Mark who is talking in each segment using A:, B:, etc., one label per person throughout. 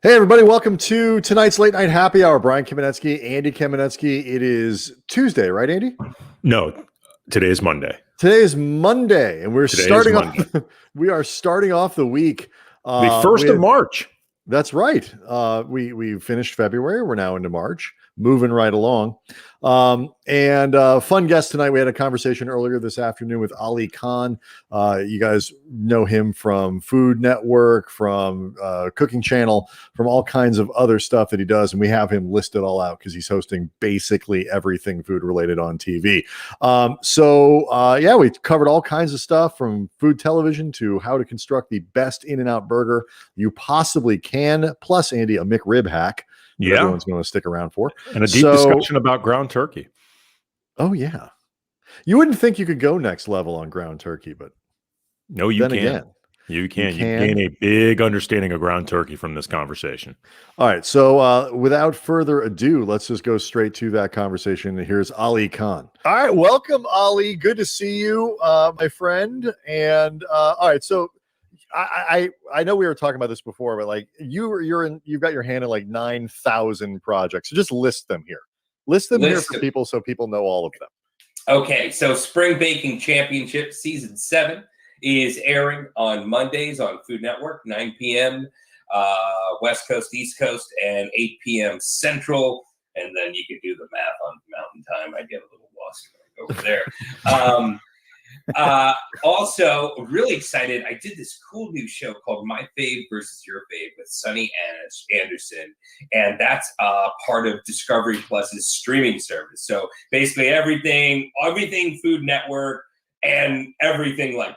A: Hey, everybody. Welcome to tonight's Late Night Happy Hour. Brian Kamenetzky, Andy Kamenetzky. It is Tuesday, right, Andy?
B: No, today is Monday.
A: Today is Monday, and we're starting off. We are starting off the week.
B: The 1st of March.
A: That's right. We finished February. We're now into March, moving right along. And fun guest tonight. We had a conversation earlier this afternoon with Ali Khan. You guys know him from Food Network, from Cooking Channel, from all kinds of other stuff that he does. And we have him listed all out because he's hosting basically everything food related on TV. Yeah, we covered all kinds of stuff from food television to how to construct the best InNOut burger you possibly can. Plus, Andy, a Mcrib hack. Yeah, everyone's going to stick around for,
B: and a deep discussion about ground turkey.
A: Oh yeah, you wouldn't think you could go next level on ground turkey, but
B: no, you can. You can. You gain a big understanding of ground turkey from this conversation.
A: All right, so without further ado, let's just go straight to that conversation. Here's Ali Khan. All right, welcome, Ali. Good to see you, my friend. And all right, so. I know we were talking about this before, but like you've got your hand in like 9,000 projects. So just list them here. List them here for people so people know all of them.
C: Okay, so Spring Baking Championship Season 7 is airing on Mondays on Food Network, 9 p.m. West Coast, East Coast, and 8 p.m. Central. And then you can do the math on Mountain Time. I get a little lost over there. Also, really excited. I did this cool new show called My Fave versus Your Fave with Sonny Anderson, and that's part of Discovery Plus's streaming service. So basically, everything Food Network and everything like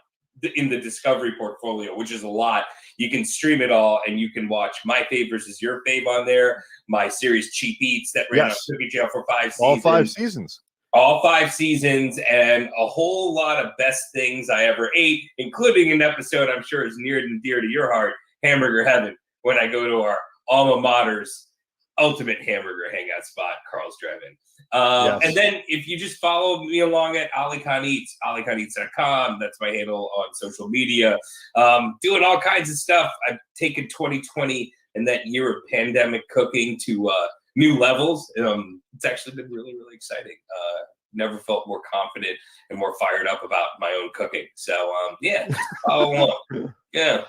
C: in the Discovery portfolio, which is a lot. You can stream it all, and you can watch My Fave versus Your Fave on there. My series Cheap Eats that ran on Cooking Channel for 5 seasons.
A: All 5 seasons.
C: All 5 seasons, and a whole lot of best things I ever ate, including an episode I'm sure is near and dear to your heart, Hamburger Heaven, when I go to our alma mater's ultimate hamburger hangout spot, Carl's Drive-In. And then if you just follow me along at Ali Khan Eats, AliKhanEats.com, that's my handle on social media, doing all kinds of stuff. I've taken 2020 and that year of pandemic cooking to new levels. It's actually been really, really exciting. Never felt more confident and more fired up about my own cooking. So, follow along. Yeah.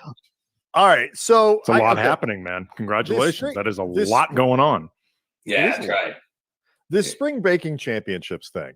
A: All right. So
B: it's a lot happening, man. Congratulations. That is a lot going on.
C: Yeah, that's right.
A: This Spring Baking Championships thing.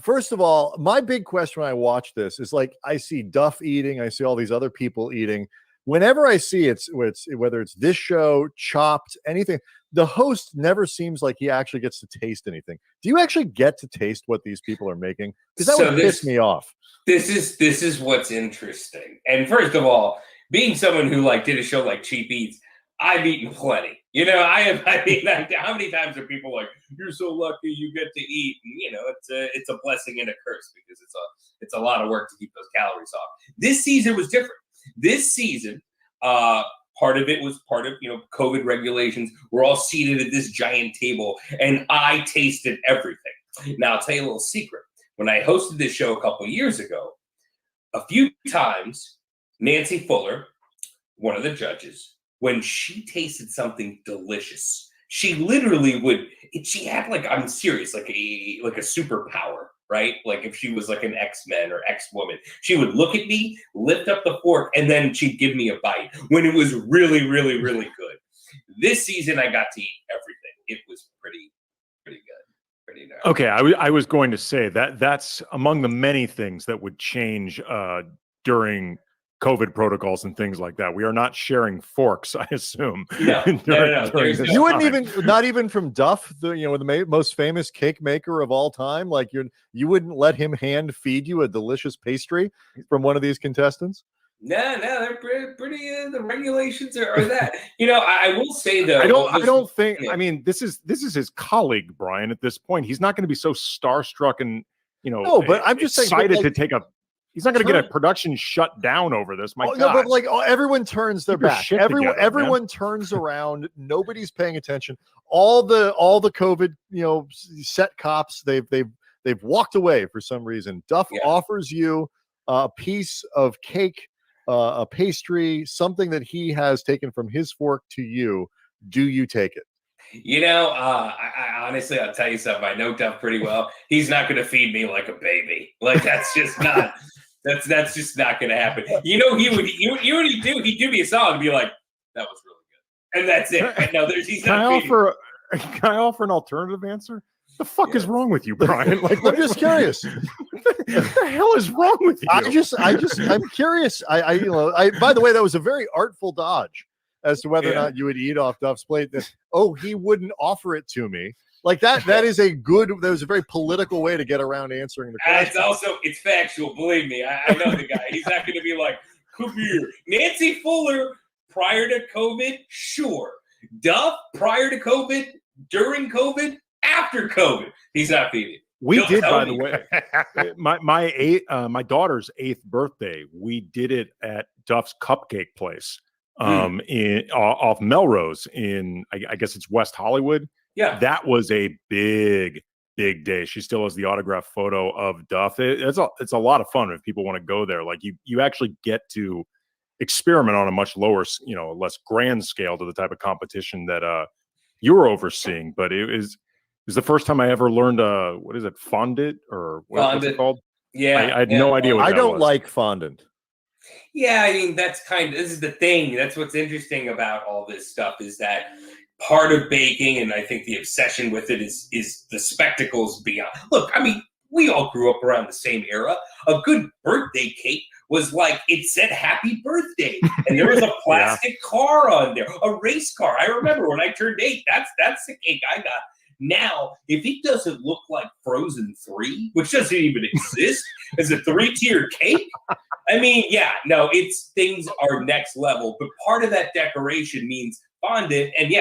A: First of all, my big question when I watch this is like, I see Duff eating. I see all these other people eating. Whenever I see whether it's this show, Chopped, anything, the host never seems like he actually gets to taste anything. Do you actually get to taste what these people are making? Because that would piss me off.
C: This is what's interesting. And first of all, being someone who like did a show like Cheap Eats, I've eaten plenty. You know, how many times are people like, "You're so lucky you get to eat"? And, you know, it's a blessing and a curse because it's a lot of work to keep those calories off. This season was different. This season, part of it was part of, COVID regulations. We're all seated at this giant table, and I tasted everything. Now, I'll tell you a little secret. When I hosted this show a couple of years ago, a few times, Nancy Fuller, one of the judges, when she tasted something delicious, she literally she had like, I'm serious, like a superpower. Right? Like if she was like an X-Men or X-Woman, she would look at me, lift up the fork, and then she'd give me a bite when it was really, really, really good. This season, I got to eat everything. It was pretty good. Pretty nice.
B: Okay, I was going to say that's among the many things that would change during COVID protocols and things like that. We are not sharing forks, I assume.
C: No.
A: You wouldn't even, not even from Duff, the most famous cake maker of all time. Like you wouldn't let him hand feed you a delicious pastry from one of these contestants.
C: No, they're pretty. The regulations are that. I will say though.
B: I don't think. Yeah. I mean, this is his colleague Brian. At this point, he's not going to be so starstruck and
A: No, but I'm just
B: excited to take a. He's not going to get a production shut down over this. God.
A: No, but like everyone turns their back. Everyone turns around. Nobody's paying attention. All the COVID, set cops. They've walked away for some reason. Duff offers you a piece of cake a pastry, something that he has taken from his fork to you, do you take it?
C: I honestly, I'll tell you something. I know Duff pretty well. He's not going to feed me like a baby. Like that's just not. That's just not going to happen. He would. You know what he'd do? He'd give me a song and be like, "That was really good," and that's it. But no, he's not.
B: Can I offer an alternative answer? The fuck is wrong with you, Brian? Like,
A: I'm just curious.
B: What the hell is wrong with you?
A: I'm curious. By the way, that was a very artful dodge as to whether or not you would eat off Duff's plate. He wouldn't offer it to me. Like that was a very political way to get around answering the question.
C: It's factual. Believe me, I know the guy. He's not going to be like, come here. Nancy Fuller, prior to COVID, sure. Duff, prior to COVID, during COVID, after COVID, he's not feeding.
B: We did, by the way, my daughter's 8th birthday. We did it at Duff's Cupcake Place, off Melrose in I guess it's West Hollywood.
C: Yeah,
B: that was a big day. She still has the autographed photo of Duff. It's a lot of fun if people want to go there. Like you actually get to experiment on a much lower, less grand scale to the type of competition that you were overseeing. But it was the first time I ever learned what is it, fondant or what's it called?
C: Yeah,
B: I had no idea what
A: I
B: that
A: don't
B: was.
A: like fondant.
C: Yeah, I mean this is the thing. That's what's interesting about all this stuff is that part of baking, and I think the obsession with it is the spectacles beyond. Look, I mean, we all grew up around the same era. A good birthday cake was like, it said happy birthday. And there was a plastic car on there, a race car. I remember when I turned 8, that's the cake I got. Now, if it doesn't look like Frozen 3, which doesn't even exist as a 3-tiered cake, I mean, things are next level. But part of that decoration means fondant. And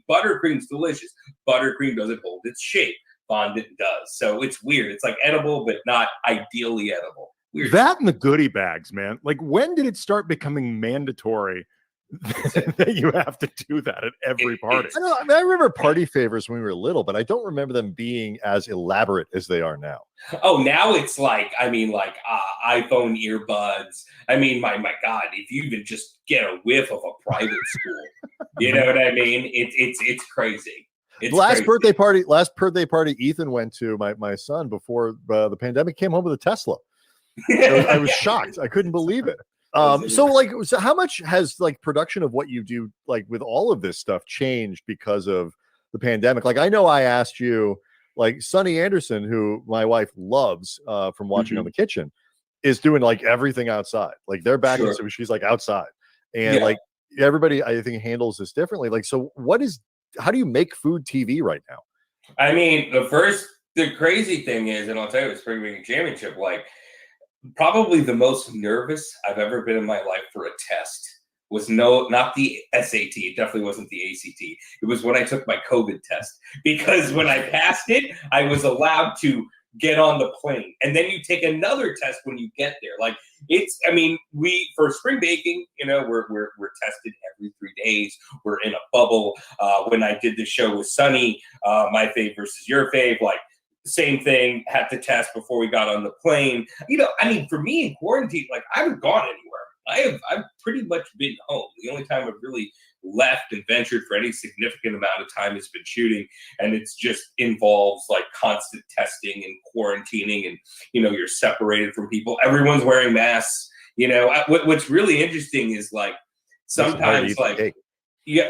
C: buttercream's delicious. Buttercream doesn't hold its shape. Fondant does. So it's weird. It's like edible, but not ideally edible. Weird.
B: That and the goodie bags, man. Like, when did it start becoming mandatory that you have to do that at every party?
A: I remember party favors when we were little, but I don't remember them being as elaborate as they are now.
C: Oh, now it's like, iPhone earbuds. I mean, my God, if you even just get a whiff of a private school, you know what I mean? It's crazy.
A: Last birthday party Ethan went to, my son, before the pandemic, came home with a Tesla. I was shocked. I couldn't believe it. So how much has production of what you do with all of this stuff changed because of the pandemic? Like, I know I asked you, Sunny Anderson, who my wife loves from watching on the kitchen, is doing everything outside. They're back, so she's outside, and everybody I think handles this differently. So how do you make food TV right now?
C: I mean, the crazy thing is, and I'll tell you, the Spring Baking Championship, probably the most nervous I've ever been in my life for a test was not the SAT. It definitely wasn't the ACT. It was when I took my COVID test, because when I passed it, I was allowed to get on the plane. And then you take another test when you get there. We, for spring baking, we're tested every 3 days. We're in a bubble. When I did the show with Sunny, my fave versus your fave, same thing, had to test before we got on the plane. For me in quarantine, I haven't gone anywhere. I've pretty much been home. The only time I've really left and ventured for any significant amount of time has been shooting, and it's just involves constant testing and quarantining, and you're separated from people. Everyone's wearing masks. What's really interesting is sometimes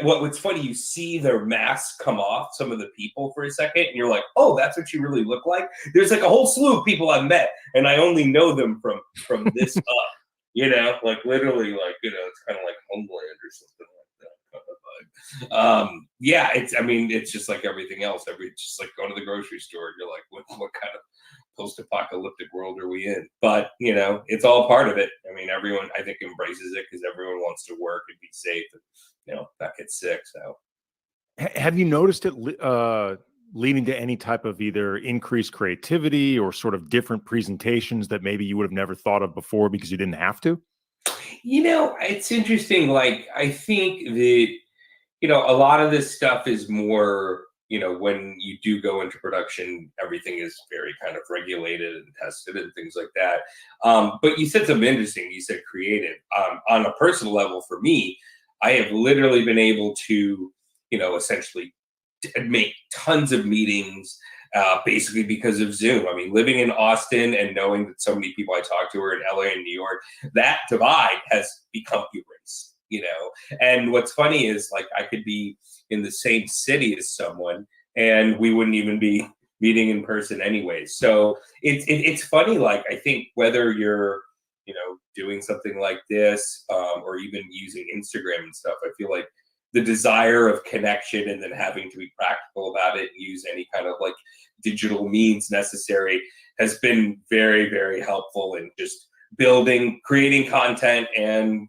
C: what's funny, you see their masks come off, some of the people, for a second, and you're like, oh, that's what you really look like. There's a whole slew of people I've met, and I only know them from this up. Literally, it's kind of like Homeland or something like that kind of vibe. It's just like everything else. It's just like going to the grocery store, and you're like, what kind of post-apocalyptic world are we in? But it's all part of it. Everyone, I think, embraces it because everyone wants to work and be safe and not get sick. So,
B: have you noticed it leading to any type of either increased creativity or sort of different presentations that maybe you would have never thought of before because you didn't have to?
C: It's interesting. I think that, a lot of this stuff is more when you do go into production, everything is very kind of regulated and tested and things like that. But you said something interesting. You said creative. On a personal level, for me, I have literally been able to, essentially make tons of meetings, basically because of Zoom. I mean, living in Austin and knowing that so many people I talk to are in LA and New York, that divide has become erased, And what's funny is, like, I could be in the same city as someone and we wouldn't even be meeting in person anyway. So it's funny, like, I think whether you're, doing something like this, or even using Instagram and stuff, I feel like the desire of connection and then having to be practical about it and use any kind of like digital means necessary has been very, very helpful in just creating content and,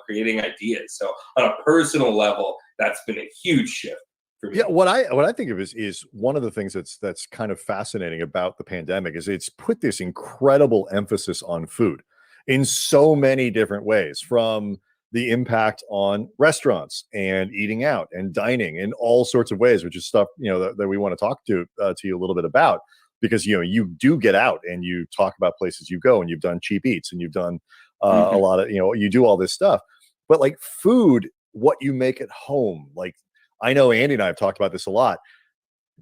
C: creating ideas. So on a personal level, that's been a huge shift for me.
A: Yeah, what I think of is one of the things that's kind of fascinating about the pandemic is it's put this incredible emphasis on food in so many different ways, from the impact on restaurants and eating out and dining in all sorts of ways, which is stuff, that we want to talk to you a little bit about, because, you do get out and you talk about places you go, and you've done cheap eats and you've done a lot of, you do all this stuff, but like food, what you make at home, like, I know Andy and I have talked about this a lot,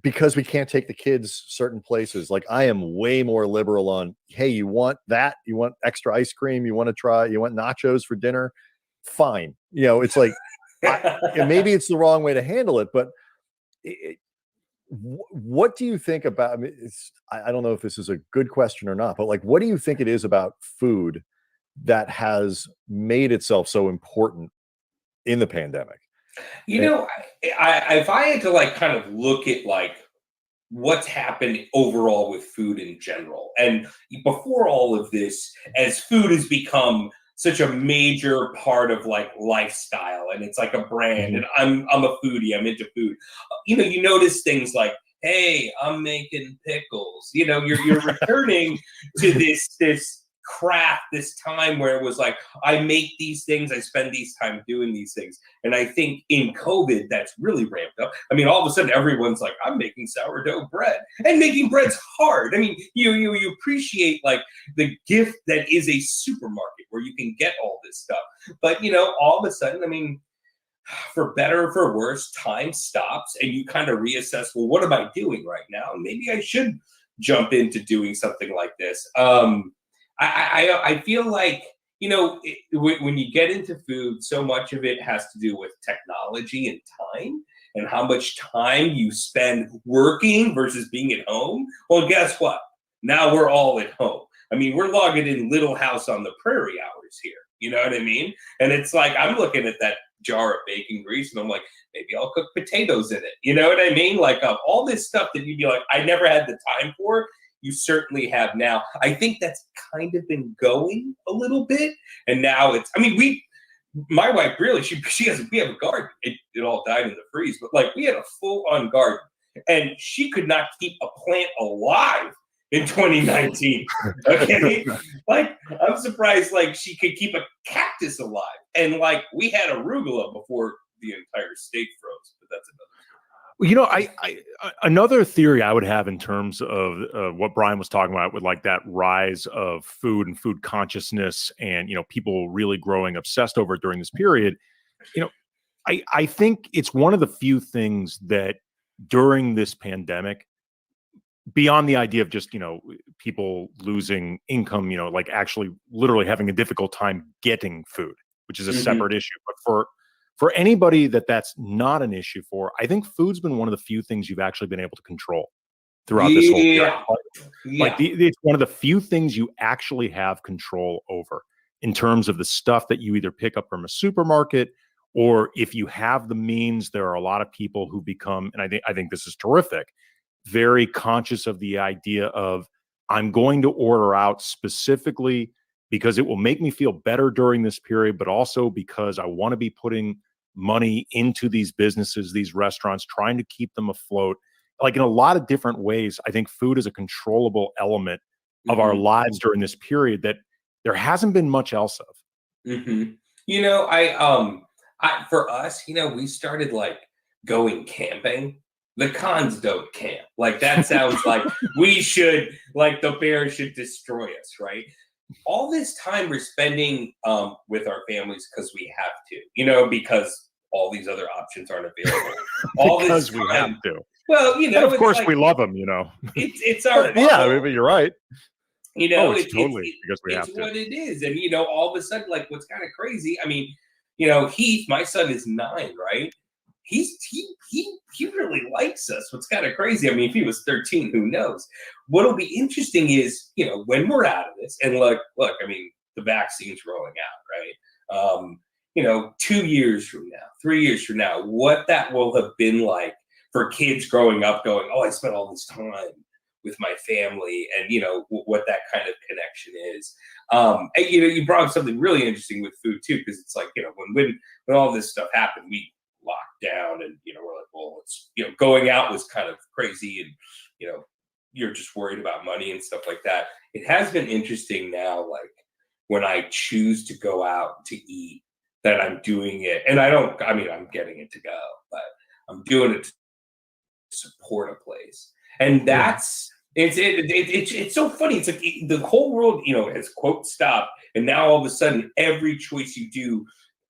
A: because we can't take the kids certain places. Like, I am way more liberal on, hey, you want that? You want extra ice cream? You want nachos for dinner? Fine. It's like, maybe it's the wrong way to handle it, but what do you think about, I mean, I don't know if this is a good question or not, but like, what do you think it is about food that has made itself so important in the pandemic?
C: If I had to like kind of look at like what's happened overall with food in general, and before all of this, as food has become such a major part of like lifestyle, and it's like a brand, and I'm a foodie, I'm into food. You notice things like, hey, I'm making pickles. You're returning to this craft, this time where it was like, I make these things, I spend these time doing these things. And I think in COVID, that's really ramped up. I mean, all of a sudden everyone's like, I'm making sourdough bread, and making bread's hard. I mean, you appreciate like the gift that is a supermarket where you can get all this stuff. But all of a sudden, I mean, for better or for worse, time stops and you kind of reassess, well, what am I doing right now? And maybe I should jump into doing something like this. I feel like, when you get into food, so much of it has to do with technology and time, and how much time you spend working versus being at home. Well, guess what? Now we're all at home. I mean, we're logging in Little House on the Prairie hours here. You know what I mean? And it's like, I'm looking at that jar of bacon grease and I'm like, maybe I'll cook potatoes in it. You know what I mean? Like all this stuff that you'd be like, I never had the time for. You certainly have now. I think that's kind of been going a little bit. And now my wife really, we have a garden. It all died in the freeze, but like we had a full on garden, and she could not keep a plant alive in 2019. Okay. Like, I'm surprised like she could keep a cactus alive. And like we had arugula before the entire state froze, but that's another.
B: Another theory I would have in terms of what Brian was talking about, with like that rise of food and food consciousness, and people really growing obsessed over it during this period. I think it's one of the few things that during this pandemic, beyond the idea of just people losing income, like actually literally having a difficult time getting food, which is a separate issue, but for anybody that's not an issue for, I think food's been one of the few things you've actually been able to control throughout this whole period. It's one of the few things you actually have control over, in terms of the stuff that you either pick up from a supermarket, or if you have the means, there are a lot of people who become, and I think this is terrific, very conscious of the idea of, I'm going to order out specifically because it will make me feel better during this period, but also because I want to be putting money into these businesses, these restaurants, trying to keep them afloat. Like, in a lot of different ways, I think food is a controllable element of our lives during this period that there hasn't been much else of.
C: For us, we started like going camping the cons don't camp. Like that sounds like we should, like the bears should destroy us, right? All this time we're spending with our families because we have to, because all these other options aren't available. All
B: because
C: this
B: we have to.
C: Well,
B: and of course we love them,
C: It's our
A: yeah, I mean, you're right.
B: It's totally because we have to.
C: It's what it is, and all of a sudden, like what's kind of crazy. I mean, Heath, my son is 9, right? He really likes us. What's kind of crazy. I mean, if he was 13, who knows? What'll be interesting is, when we're out of this, and look, I mean, the vaccine's rolling out, right? 2 years from now, 3 years from now, what that will have been like for kids growing up, going, oh, I spent all this time with my family, and what that kind of connection is. And you brought up something really interesting with food too, because it's like, when all this stuff happened, we locked down, and we're like, well, it's going out was kind of crazy, and you're just worried about money and stuff like that. It has been interesting now, like when I choose to go out to eat, that I'm doing it, and I'm getting it to go, but I'm doing it to support a place. And that's it's so funny. It's like the whole world, has quote stopped, and now all of a sudden, every choice you do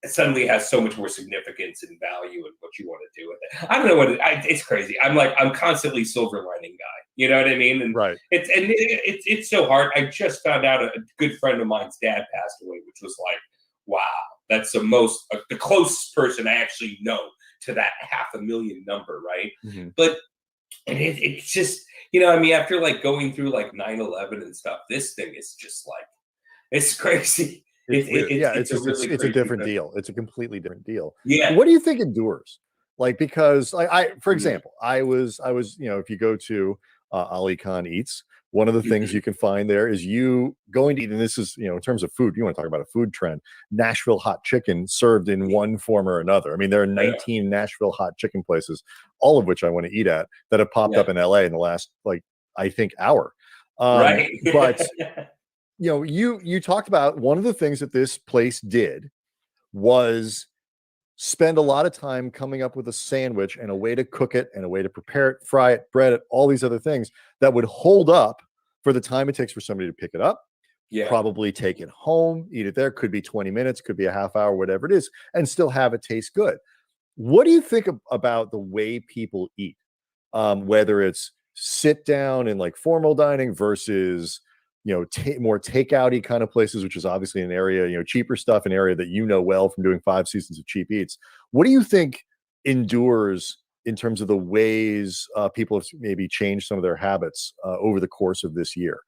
C: suddenly has so much more significance and value in what you want to do with it. I don't know what it's crazy. I'm constantly silver lining guy. You know what I mean? And
A: right.
C: It's so hard. I just found out a good friend of mine's dad passed away, which was like, wow, that's the closest person I actually know to that 500,000 number, right?
A: Mm-hmm.
C: But it's just, after like going through like 9/11 and stuff, this thing is just like, it's crazy.
A: It's a different deal. It's a completely different deal.
C: Yeah.
A: What do you think endures? Like, because for example, I was, if you go to Ali Khan Eats, one of the things you can find there is you going to eat, and this is, in terms of food, you want to talk about a food trend, Nashville hot chicken served in one form or another. I mean, there are 19 Nashville hot chicken places, all of which I want to eat at, that have popped up in LA in the last, I think, hour.
C: Right.
A: But you talked about one of the things that this place did was spend a lot of time coming up with a sandwich and a way to cook it and a way to prepare it, fry it, bread it, all these other things that would hold up for the time it takes for somebody to pick it up, probably take it home, eat it there. Could be 20 minutes, could be a half hour, whatever it is, and still have it taste good. What do you think about the way people eat? Whether it's sit down in like formal dining versus more takeout-y kind of places, which is obviously an area, cheaper stuff, an area that well from doing 5 seasons of Cheap Eats. What do you think endures in terms of the ways people have maybe changed some of their habits over the course of this year?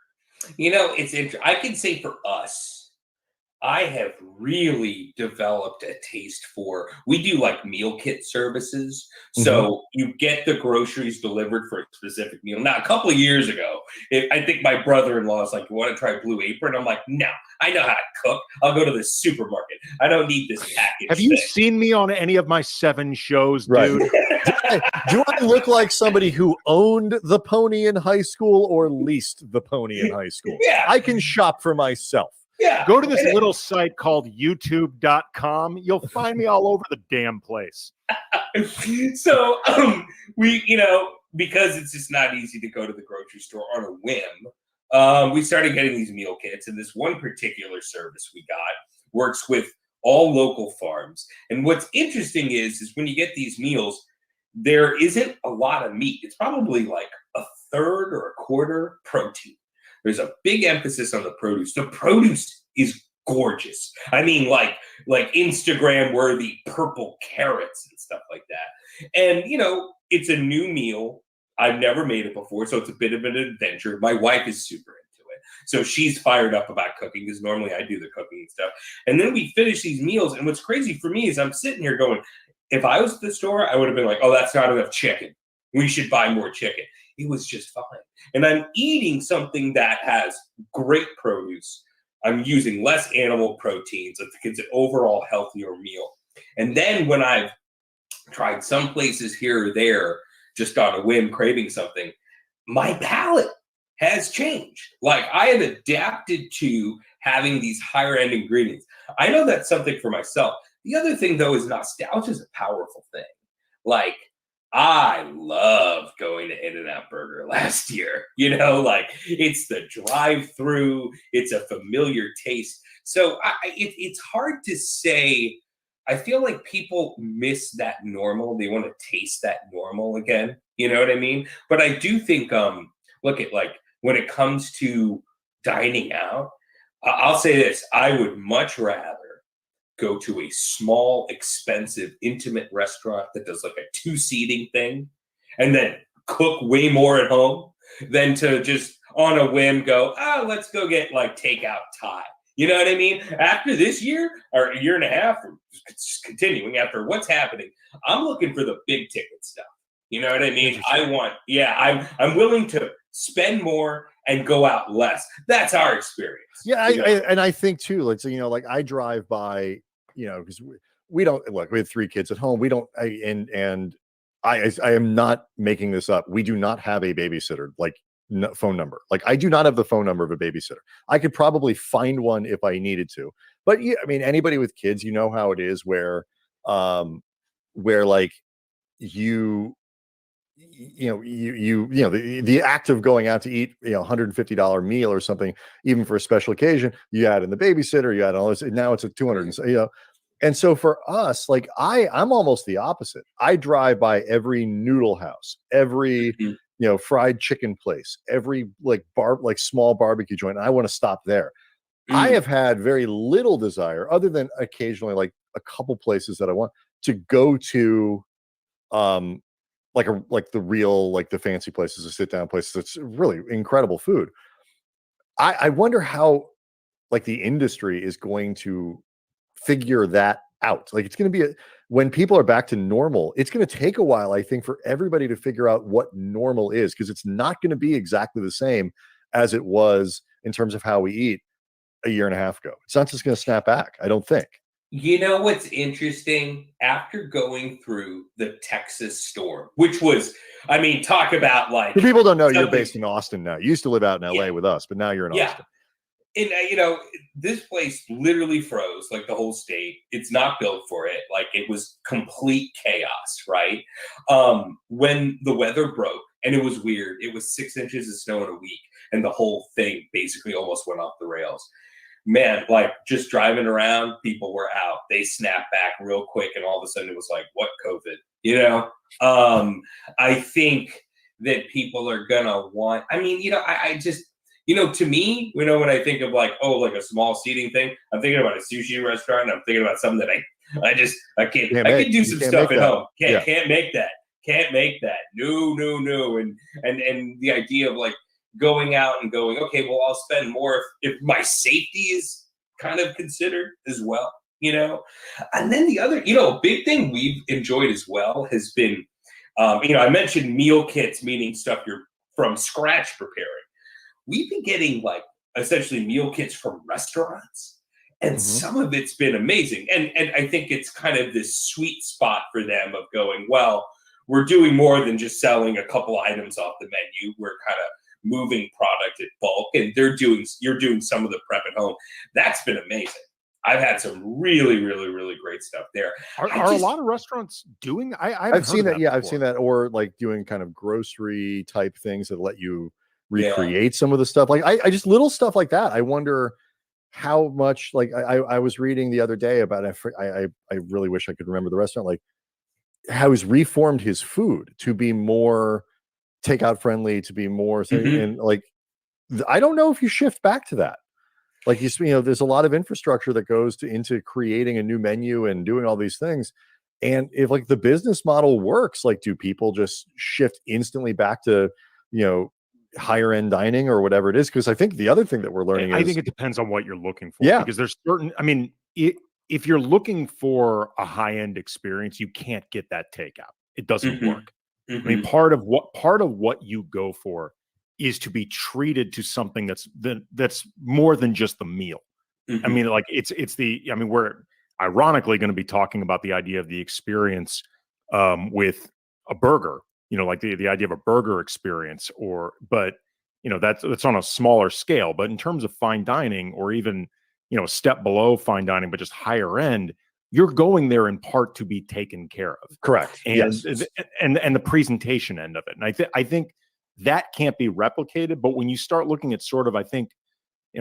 C: It's interesting. I can say for us, I have really developed a taste for, we do like meal kit services. So you get the groceries delivered for a specific meal. Now, a couple of years ago, I think my brother-in-law is like, you want to try Blue Apron? I'm like, no, I know how to cook. I'll go to the supermarket. I don't need this package.
B: Have you seen me on any of my 7 shows, dude?
A: Do I look like somebody who owned the pony in high school or leased the pony in high school?
C: Yeah.
A: I can shop for myself.
C: Yeah.
B: Go to this little site called youtube.com. You'll find me all over the damn place.
C: So we, because it's just not easy to go to the grocery store on a whim, we started getting these meal kits, and this one particular service we got works with all local farms. And what's interesting is when you get these meals, there isn't a lot of meat. It's probably like a third or a quarter protein. There's a big emphasis on the produce. The produce is gorgeous. I mean, like Instagram worthy purple carrots and stuff like that. And, it's a new meal. I've never made it before, so it's a bit of an adventure. My wife is super into it. So she's fired up about cooking, because normally I do the cooking and stuff. And then we finish these meals. And what's crazy for me is I'm sitting here going, if I was at the store, I would have been like, oh, that's not enough chicken. We should buy more chicken. It was just fine. And I'm eating something that has great produce. I'm using less animal proteins. I think it's an overall healthier meal. And then when I've tried some places here or there, just on a whim, craving something, my palate has changed. Like, I have adapted to having these higher end ingredients. I know that's something for myself. The other thing, though, is nostalgia is a powerful thing. Like, I loved going to InNOut Burger last year. You know, like it's the drive-through, it's a familiar taste. So it's hard to say. I feel like people miss that normal. They want to taste that normal again. You know what I mean? But I do think, look at like when it comes to dining out, I'll say this: I would much rather go to a small, expensive, intimate restaurant that does like a 2-seating thing and then cook way more at home than to just on a whim go, let's go get like takeout Thai. You know what I mean? After this year or a year and a half, or continuing after what's happening, I'm looking for the big ticket stuff. You know what I mean? I'm willing to spend more and go out less. That's our experience.
A: Yeah, and I think too, like, so, you know, like I drive by, you know, because we don't look. We have 3 kids at home. We don't. I am not making this up. We do not have a babysitter like phone number. Like I do not have the phone number of a babysitter. I could probably find one if I needed to. But yeah, I mean, anybody with kids, you know how it is, where like you know the act of going out to eat, you know, $150 meal or something, even for a special occasion, you add in the babysitter, you add all this, and now it's a 200, you know. And so for us, like I'm almost the opposite. I drive by every noodle house, every you know fried chicken place, every like small barbecue joint. I want to stop there. I have had very little desire, other than occasionally like a couple places that I want to go to, like the fancy places, the sit down places. It's really incredible food. I wonder how like the industry is going to figure that out. Like it's going to be when people are back to normal, it's going to take a while, I think, for everybody to figure out what normal is, because it's not going to be exactly the same as it was in terms of how we eat a year and a half ago. It's not just going to snap back, I don't think.
C: You know what's interesting? After going through the Texas storm, which was, I mean, talk about like...
A: For people don't know, you're based in Austin now. You used to live out in LA with us, but now you're in Austin.
C: And, you know, this place literally froze, like the whole state. It's not built for it. Like it was complete chaos, right? When the weather broke, and it was weird. It was 6 inches of snow in a week, and the whole thing basically almost went off the rails. Man, like just driving around, people were out. They snapped back real quick, and all of a sudden it was like, what COVID? You know? I think that people are gonna want, I mean, you know, I just, you know, to me, you know, when I think of like, oh, like a small seating thing, I'm thinking about a sushi restaurant. I'm thinking about something that I can do some stuff at home. Can't make that. Can't make that. No. And the idea of like going out and going, okay, well, I'll spend more if my safety is kind of considered as well, you know? And then the other, you know, a big thing we've enjoyed as well has been, you know, I mentioned meal kits, meaning stuff you're from scratch preparing. We've been getting like essentially meal kits from restaurants, and some of it's been amazing. And I think it's kind of this sweet spot for them of going, well, we're doing more than just selling a couple items off the menu. We're kind of moving product at bulk, and you're doing some of the prep at home. That's been amazing. I've had some really, really, really great stuff there.
B: Are a lot of restaurants doing?
A: I've seen that. Yeah, I've seen that, or like doing kind of grocery type things that let you recreate some of the stuff. Like I just little stuff like that. I wonder how much. Like I was reading the other day about. I really wish I could remember the restaurant. Like how he's reformed his food to be more takeout friendly, to be more and like I don't know if you shift back to that. Like you know, there's a lot of infrastructure that goes into creating a new menu and doing all these things. And if like the business model works, like do people just shift instantly back to, you know, higher end dining or whatever it is? Because I think the other thing that we're learning
B: I think it depends on what you're looking for.
A: Yeah,
B: because there's certain, I mean, if you're looking for a high end experience, you can't get that takeout. It doesn't work. I mean, part of what you go for is to be treated to something that's more than just the meal. I mean, like we're ironically going to be talking about the idea of the experience with a burger, you know, like the idea of a burger experience, but you know, that's on a smaller scale. But in terms of fine dining, or even, you know, a step below fine dining, but just higher end, you're going there in part to be taken care of.
A: Correct.
B: And
A: Yes.
B: and the presentation end of it. And I think that can't be replicated. But when you start looking at sort of, I think,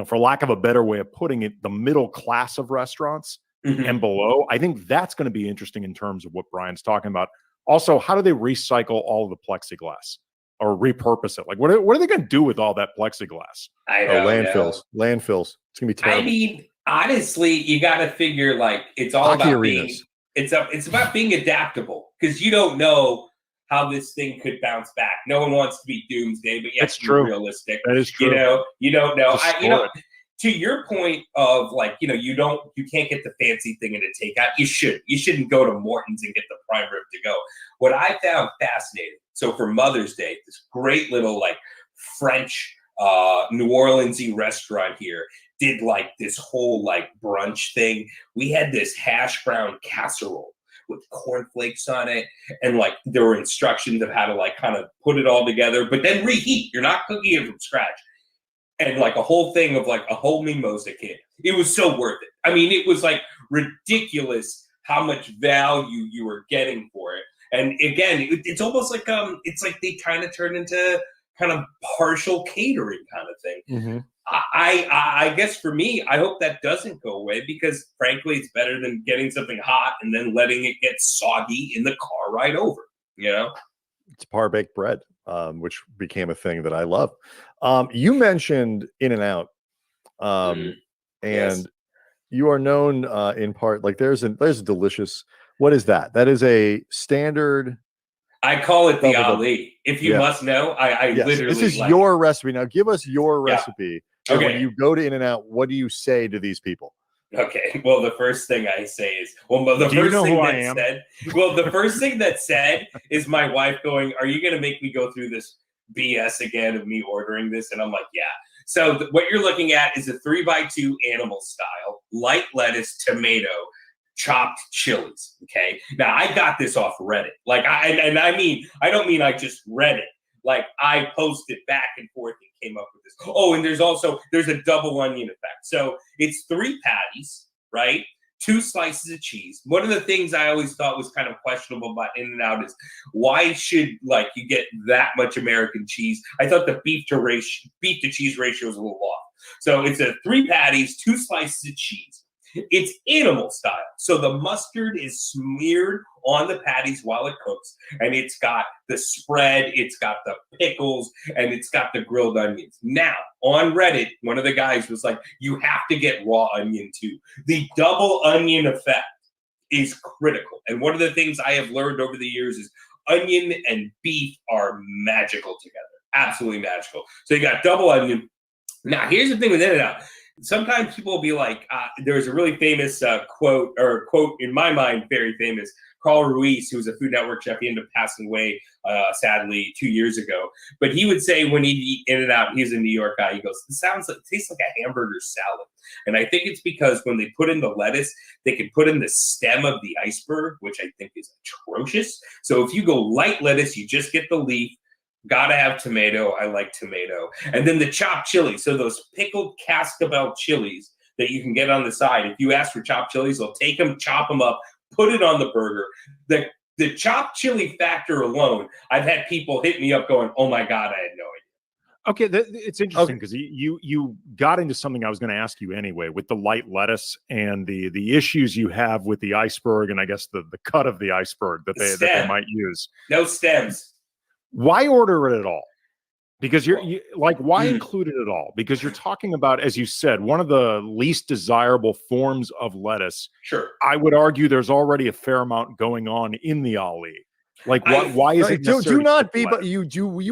B: for lack of a better way of putting it, the middle class of restaurants and below, I think that's going to be interesting in terms of what Brian's talking about. Also, how do they recycle all of the plexiglass or repurpose it? Like, what are they going to do with all that plexiglass?
C: I don't
A: landfills.
C: know.
A: Landfills. It's going to be terrible.
C: I mean, honestly, you got to figure like it's all
A: Hockey
C: about
A: arenas.
C: it's about being adaptable because you don't know how this thing could bounce back. No one wants to be doomsday, but you have to be realistic.
B: That is true.
C: You don't know.
B: Just
C: To your point of like, you can't get the fancy thing in a takeout. You shouldn't go to Morton's and get the prime rib to go. What I found fascinating. So for Mother's Day, this great little like French New Orleans-y restaurant here did like this whole like brunch thing. We had this hash brown casserole with cornflakes on it, and like there were instructions of how to like kind of put it all together, but then reheat. You're not cooking it from scratch. And like a whole thing of like a whole mimosa kit. It was so worth it. I mean, it was like ridiculous how much value you were getting for it. And again, it's almost like it's like they kind of turned into kind of partial catering kind of thing.
A: Mm-hmm.
C: I guess for me, I hope that doesn't go away because frankly, it's better than getting something hot and then letting it get soggy in the car ride over. It's
A: par baked bread, which became a thing that I love. You mentioned InNOut, and
C: yes.
A: You are known in part like there's a delicious. What is that? That is a standard.
C: I call it the Ali. If you must know, I
A: yes.
C: literally.
A: This is your recipe. Now, give us your recipe.
C: Okay.
A: When you go to InNOut, what do you say to these people?
C: Okay. Well, the first thing I say is, the first thing that said is my wife going, "Are you going to make me go through this BS again of me ordering this?" And I'm like, "Yeah." So what you're looking at is a 3x2 animal style, light lettuce, tomato, chopped chilies. Okay. Now I got this off Reddit. Like I don't mean I just read it. Like I posted back and forth and came up with this. Oh, and there's a double onion effect. So it's 3 patties, right? 2 slices of cheese. One of the things I always thought was kind of questionable about InNOut is why should like you get that much American cheese? I thought the beef to cheese ratio was a little off. So it's a 3 patties, 2 slices of cheese. It's animal style. So the mustard is smeared on the patties while it cooks. And it's got the spread, it's got the pickles, and it's got the grilled onions. Now, on Reddit, one of the guys was like, you have to get raw onion too. The double onion effect is critical. And one of the things I have learned over the years is onion and beef are magical together. Absolutely magical. So you got double onion. Now, here's the thing with InNOut. Sometimes people will be like, there was a really famous quote in my mind, very famous. Carl Ruiz, who was a Food Network chef, he ended up passing away, sadly, 2 years ago. But he would say when he'd eat InNOut, he's a New York guy, he goes, it tastes like a hamburger salad. And I think it's because when they put in the lettuce, they can put in the stem of the iceberg, which I think is atrocious. So if you go light lettuce, you just get the leaf. Gotta have tomato. I like tomato. And then the chopped chili. So those pickled cascabel chilies that you can get on the side. If you ask for chopped chilies, they'll take them, chop them up, put it on the burger. The chopped chili factor alone, I've had people hit me up going, "Oh my God, I had no idea."
B: Okay, it's interesting because you got into something I was going to ask you anyway with the light lettuce and the issues you have with the iceberg and I guess the cut of the iceberg that they might use.
C: No stems.
B: Why order it at all? Because why include it at all? Because you're talking about, as you said, one of the least desirable forms of lettuce.
C: Sure.
B: I would argue there's already a fair amount going on in the Ali. Like, why is it necessary?
A: Do not be, but you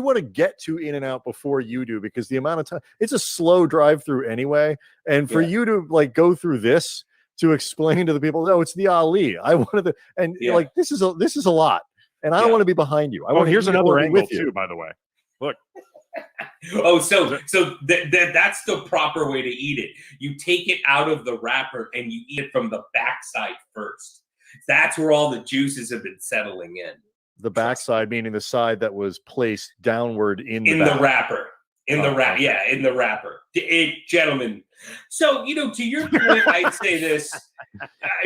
A: want to get to InNOut before you do, because the amount of time, it's a slow drive through anyway. And for you to like go through this to explain to the people, no, it's the Ali. I wanted to, and like, this is a lot. And I don't want to be behind you.
B: Here's another angle too, by the way. Look.
C: So that's the proper way to eat it. You take it out of the wrapper and you eat it from the backside first. That's where all the juices have been settling in.
A: The backside, meaning the side that was placed downward in the
C: wrapper. In the wrapper. Gentlemen. So, to your point, I'd say this.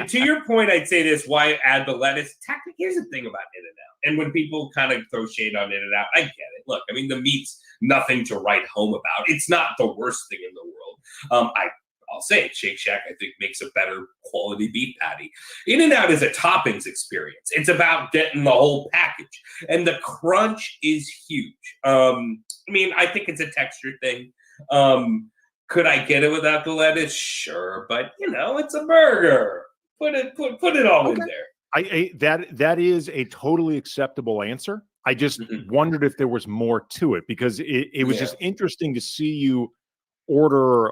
C: To your point, I'd say this: why add the lettuce? Here's the thing about InNOut, and when people kind of throw shade on InNOut, I get it. Look, I mean, the meat's nothing to write home about. It's not the worst thing in the world. I'll say it, Shake Shack, I think, makes a better quality beef patty. InNOut is a toppings experience. It's about getting the whole package. And the crunch is huge. I mean, I think it's a texture thing. Could I get it without the lettuce? Sure. But, it's a burger. Put it all in there.
B: That is a totally acceptable answer. I just wondered if there was more to it, because it was just interesting to see you order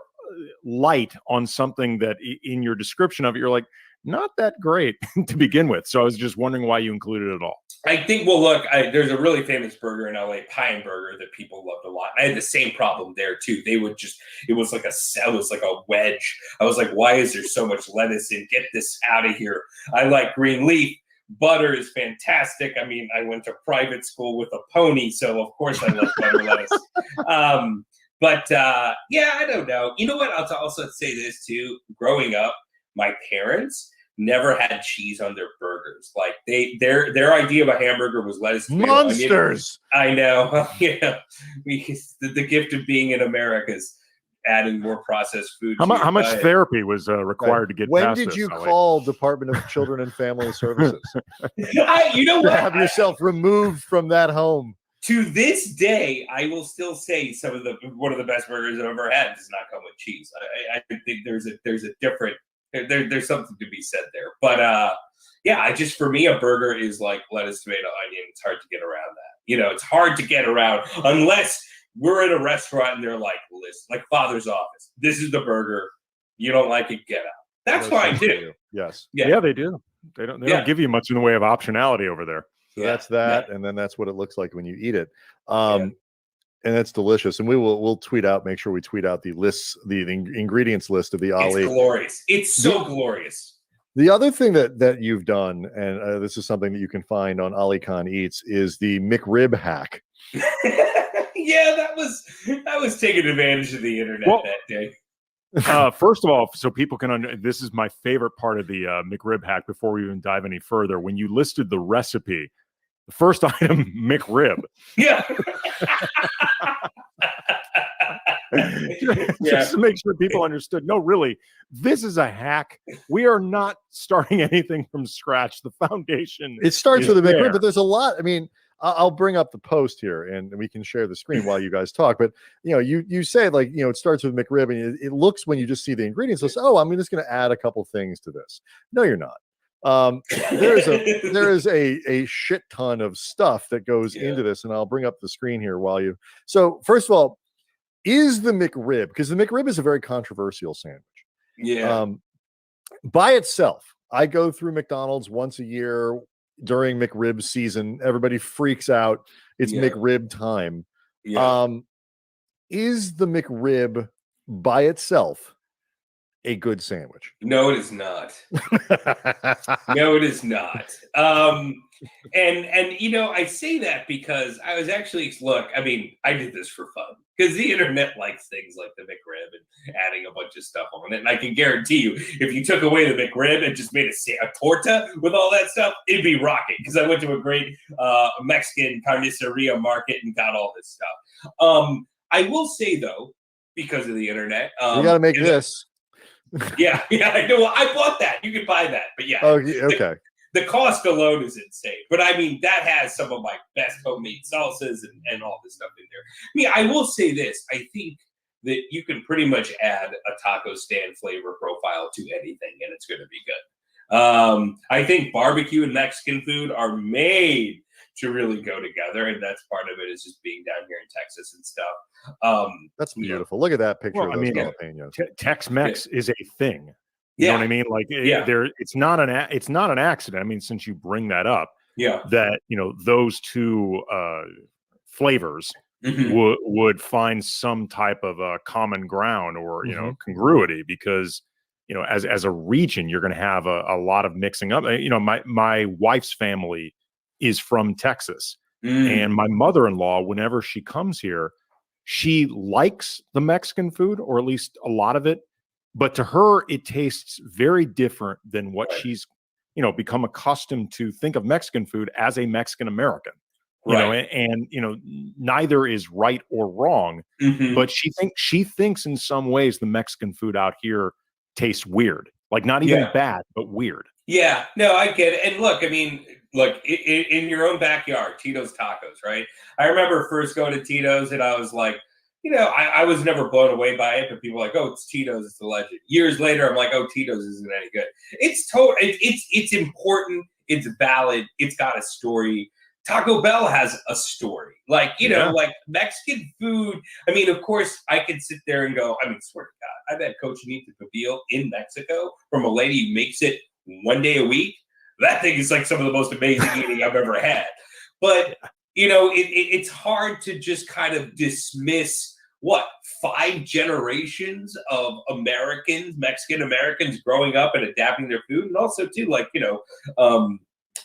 B: light on something that in your description of it, you're like, not that great to begin with. So I was just wondering why you included it all.
C: I think, well, look, there's a really famous burger in LA, Pie and Burger, that people loved a lot. I had the same problem there too. They would it was like a wedge. I was like, why is there so much lettuce in? Get this out of here. I like green leaf. Butter is fantastic. I mean, I went to private school with a pony, so of course I love butter lettuce. But I don't know. You know what? I'll also say this too. Growing up, my parents never had cheese on their burgers. Like their idea of a hamburger was lettuce.
A: Monsters.
C: I know. Because the gift of being in America is adding more processed food.
B: How much therapy was required to get
A: when
B: past
A: did
B: this,
A: you
B: Ellie?
A: call Department of Children and Family Services?
C: You know what?
A: Have yourself removed from that home.
C: To this day, I will still say one of the best burgers I've ever had does not come with cheese. I think there's a different there's something to be said there. But for me, a burger is like lettuce, tomato, onion. It's hard to get around that. It's hard to get around unless we're in a restaurant and they're like, listen, like Father's Office. This is the burger. You don't like it, get out. That's fine too.
A: Yes.
B: Yeah, they do. They don't give you much in the way of optionality over there.
A: So that's that, and then that's what it looks like when you eat it. And it's delicious. And we'll tweet out, make sure we tweet out the lists, the ingredients list of the Ali.
C: It's glorious. It's so glorious.
A: The other thing that you've done, and this is something that you can find on Ali Khan Eats, is the McRib hack.
C: Yeah, that was taking advantage of the internet that day.
B: First of all, so people can this is my favorite part of the McRib hack. Before we even dive any further, when you listed the recipe, the first item, McRib.
C: Yeah.
B: Just to make sure people understood. No, really, this is a hack. We are not starting anything from scratch. The foundation.
A: It starts with a
B: there.
A: McRib, but there's a lot. I mean, I'll bring up the post here and we can share the screen while you guys talk. But you say it starts with McRib, and it looks, when you just see the ingredients, it's, I'm just going to add a couple things to this. No, you're not. There is a shit ton of stuff that goes into this, and I'll bring up the screen here while you. So first of all, is the McRib, because the McRib is a very controversial sandwich.
C: Yeah.
A: By itself, I go through McDonald's once a year during McRib season. Everybody freaks out. It's McRib time. Yeah. Is the McRib by itself a good sandwich?
C: No, it is not. No, it is not. And I say that because I was actually, I did this for fun because the internet likes things like the McRib and adding a bunch of stuff on it. And I can guarantee you, if you took away the McRib and just made a torta with all that stuff, it'd be rocking. Because I went to a great Mexican carniceria market and got all this stuff. I will say though, because of the internet,
A: you got to make this.
C: Yeah, I know. Well, I bought that. You can buy that, but yeah.
A: Oh, okay.
C: The cost alone is insane. But I mean, that has some of my best homemade salsas and all this stuff in there. I will say this. I think that you can pretty much add a taco stand flavor profile to anything, and it's going to be good. I think barbecue and Mexican food are made to really go together, and that's part of it, is just being down here in Texas and stuff.
A: That's beautiful. Look at that picture of those jalapenos.
B: Tex-Mex is a thing. You know what I mean? Like it's not an accident. I mean, since you bring that up, that those two flavors would find some type of common ground or congruity, because as a region you're going to have a lot of mixing up. My wife's family is from Texas, and my mother-in-law, whenever she comes here, she likes the Mexican food, or at least a lot of it. but to her, it tastes very different than what
C: Right.
B: she's, become accustomed to think of Mexican food as a Mexican American. And neither is right or wrong, but she thinks in some ways the Mexican food out here tastes weird, like not even bad, but weird.
C: Yeah, no, I get it. And look, I mean, in your own backyard, Tito's Tacos, right? I remember first going to Tito's and I was like, I was never blown away by it, but people were like, oh, it's Tito's, it's a legend. Years later, I'm like, oh, Tito's isn't any good. It's important, it's valid, it's got a story. Taco Bell has a story. Like Mexican food. I mean, of course, I could sit there and go, I mean, swear to God, I've had cochinita pibil in Mexico from a lady who makes it one day a week. That thing is like some of the most amazing eating I've ever had. But, it's hard to just kind of dismiss 5 generations of Mexican Americans growing up and adapting their food. And also too, I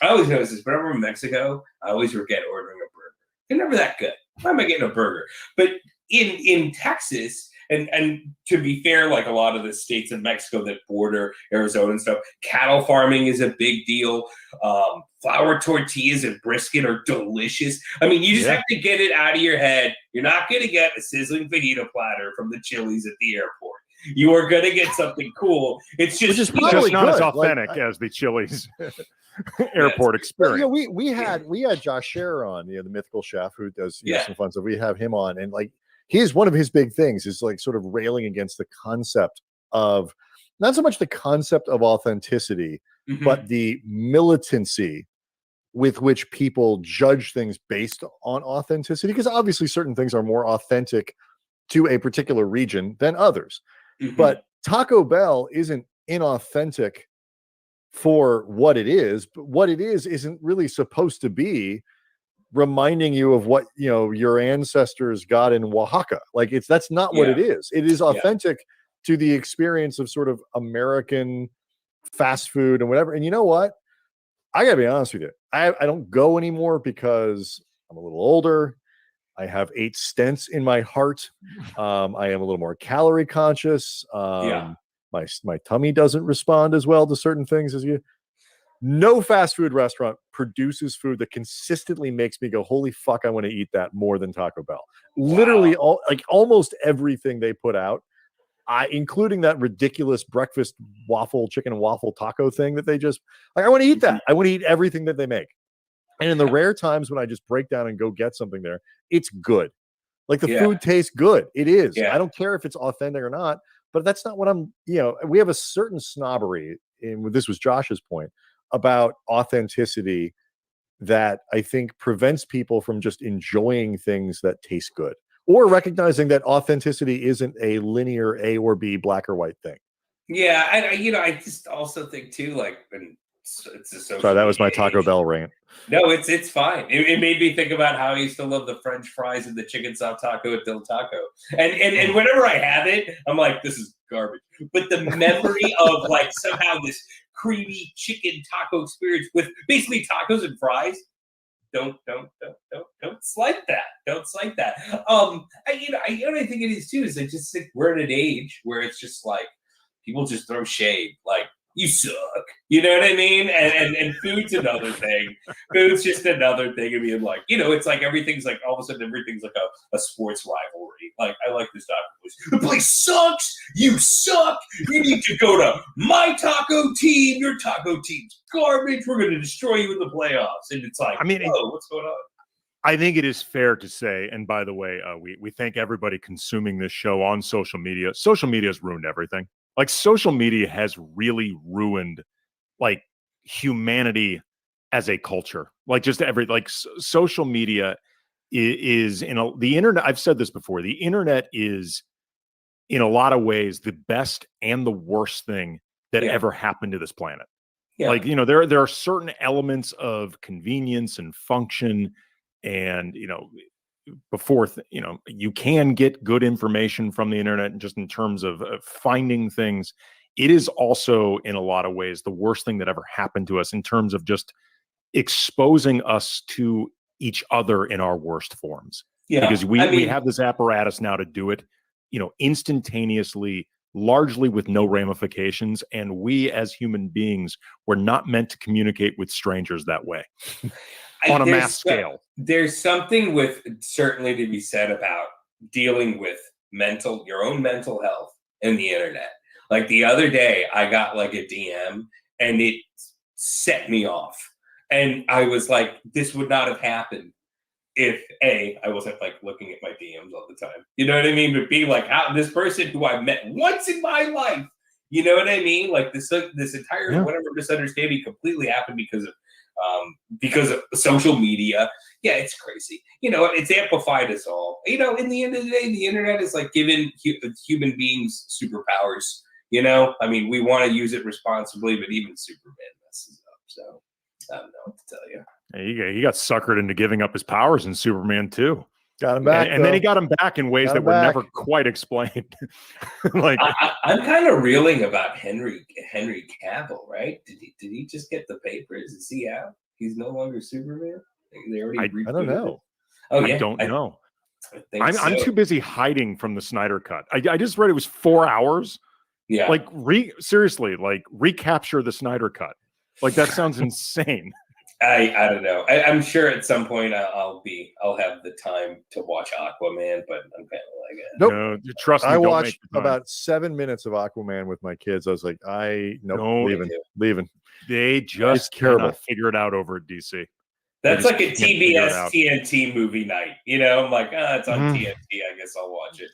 C: always notice this, whenever I'm in Mexico, I always regret ordering a burger. They're never that good. Why am I getting a burger? But in Texas, and to be fair, like a lot of the states in Mexico that border Arizona and stuff, cattle farming is a big deal. Flour tortillas and brisket are delicious. I mean, you just have to get it out of your head. You're not going to get a sizzling fajita platter from the Chili's at the airport. You are going to get something cool. It's just
B: not as authentic as the Chili's airport experience.
A: We had Josh Scherer on, the mythical chef who does some fun stuff. We have him on, and one of his big things is sort of railing against the concept of, not so much the concept of authenticity, but the militancy with which people judge things based on authenticity. Because obviously certain things are more authentic to a particular region than others. But Taco Bell isn't inauthentic for what it is, but what it is isn't really supposed to be reminding you of what your ancestors got in Oaxaca. That's not what it is. It is authentic to the experience of sort of American fast food and whatever. And you know what? I gotta be honest with you. I don't go anymore because I'm a little older. I have 8 stents in my heart. I am a little more calorie conscious. My tummy doesn't respond as well to certain things as you. No fast food restaurant produces food that consistently makes me go, holy fuck, I want to eat that more than Taco Bell. Wow. Literally, almost everything they put out, including that ridiculous breakfast chicken and waffle taco thing that they just, I want to eat that. I want to eat everything that they make. And in the rare times when I just break down and go get something there, it's good. The food tastes good. It is. Yeah. I don't care if it's authentic or not, but that's not what we have a certain snobbery, and this was Josh's point, about authenticity that I think prevents people from just enjoying things that taste good, or recognizing that authenticity isn't a linear A or B, black or white thing.
C: Yeah. I just also think too, it's a social.
A: Sorry, that was my Taco Bell rant.
C: No, it's fine. It made me think about how I used to love the French fries and the chicken soft taco at Del Taco. And whenever I have it, I'm like, this is garbage. But the memory of somehow this creamy chicken taco experience with basically tacos and fries, don't slight that. Don't slight that. I think it is too, is I just think we're at an age where it's just people just throw shade. You suck. You know what I mean? And food's another thing. Food's just another thing. I mean, it's everything's all of a sudden everything's a sports rivalry. I like this taco place. The place sucks. You suck. You need to go to my taco team. Your taco team's garbage. We're going to destroy you in the playoffs. And it's what's going on?
B: I think it is fair to say, and by the way, we thank everybody consuming this show on social media. Social media has ruined everything. Social media has really ruined humanity as a culture. Social media is the internet. I've said this before. The internet is in a lot of ways the best and the worst thing that ever happened to this planet. Yeah. There are certain elements of convenience and function, and before you can get good information from the internet, and just in terms of finding things, it is also in a lot of ways the worst thing that ever happened to us in terms of just exposing us to each other in our worst forms. Because we have this apparatus now to do it, instantaneously, largely with no ramifications. And we as human beings were not meant to communicate with strangers that way on a mass scale.
C: There's something with certainly to be said about dealing with your own mental health and the internet. Like the other day, I got like a DM and it set me off. And I was like, this would not have happened if I wasn't like looking at my DMs all the time. You know what I mean? But be like, how this person who I met once in my life, you know what I mean? Like this entire whatever misunderstanding completely happened because of social media. Yeah, it's crazy. You know, it's amplified us all. You know, in the end of the day, the internet is like giving human beings superpowers. You know, I mean, we want to use it responsibly, but even Superman messes up. So I don't know what to tell you.
B: He got suckered into giving up his powers in Superman too.
A: Got him back,
B: and then he got him back in ways that were never quite explained. Like
C: I'm kind of reeling about Henry Cavill, right? Did he just get the papers? Is he out? He's no longer Superman. They already
A: I don't know.
C: Oh yeah,
B: I don't know.
C: I'm
B: too busy hiding from the Snyder Cut. I just read it was 4 hours.
C: Yeah,
B: like seriously, like recapture the Snyder Cut. Like that sounds insane.
C: I don't know. I'm sure at some point I'll have the time to watch Aquaman, but I'm kind of like,
A: nope.
B: No, trust me.
A: I watched about 7 minutes of Aquaman with my kids. I was like, leaving.
B: They just cannot figure it out over at DC.
C: That's like a TBS TNT movie night. You know, I'm like, it's on TNT. I guess I'll watch it.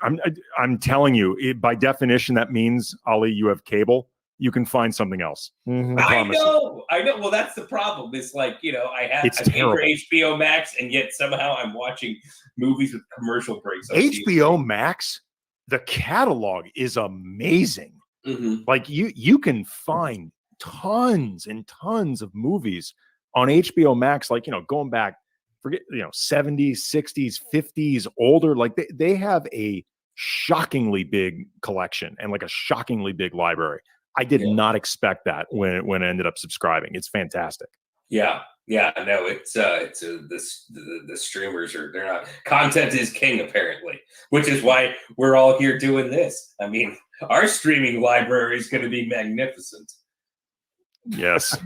B: I'm telling you, by definition, that means, Ali, you have cable. You can find something else.
A: Mm-hmm.
C: I know. Well, that's the problem. It's like, you know, I pay for HBO Max, and yet somehow I'm watching movies with commercial breaks.
B: HBO Max, the catalog is amazing.
C: Mm-hmm.
B: Like you can find tons and tons of movies on HBO Max, like, you know, going back, 70s, 60s, 50s, older. Like they have a shockingly big collection and like a shockingly big library. I did not expect that when I ended up subscribing. It's fantastic.
C: Yeah. No, the streamers they're not. Content is king, apparently, which is why we're all here doing this. I mean, our streaming library is going to be magnificent.
B: Yes.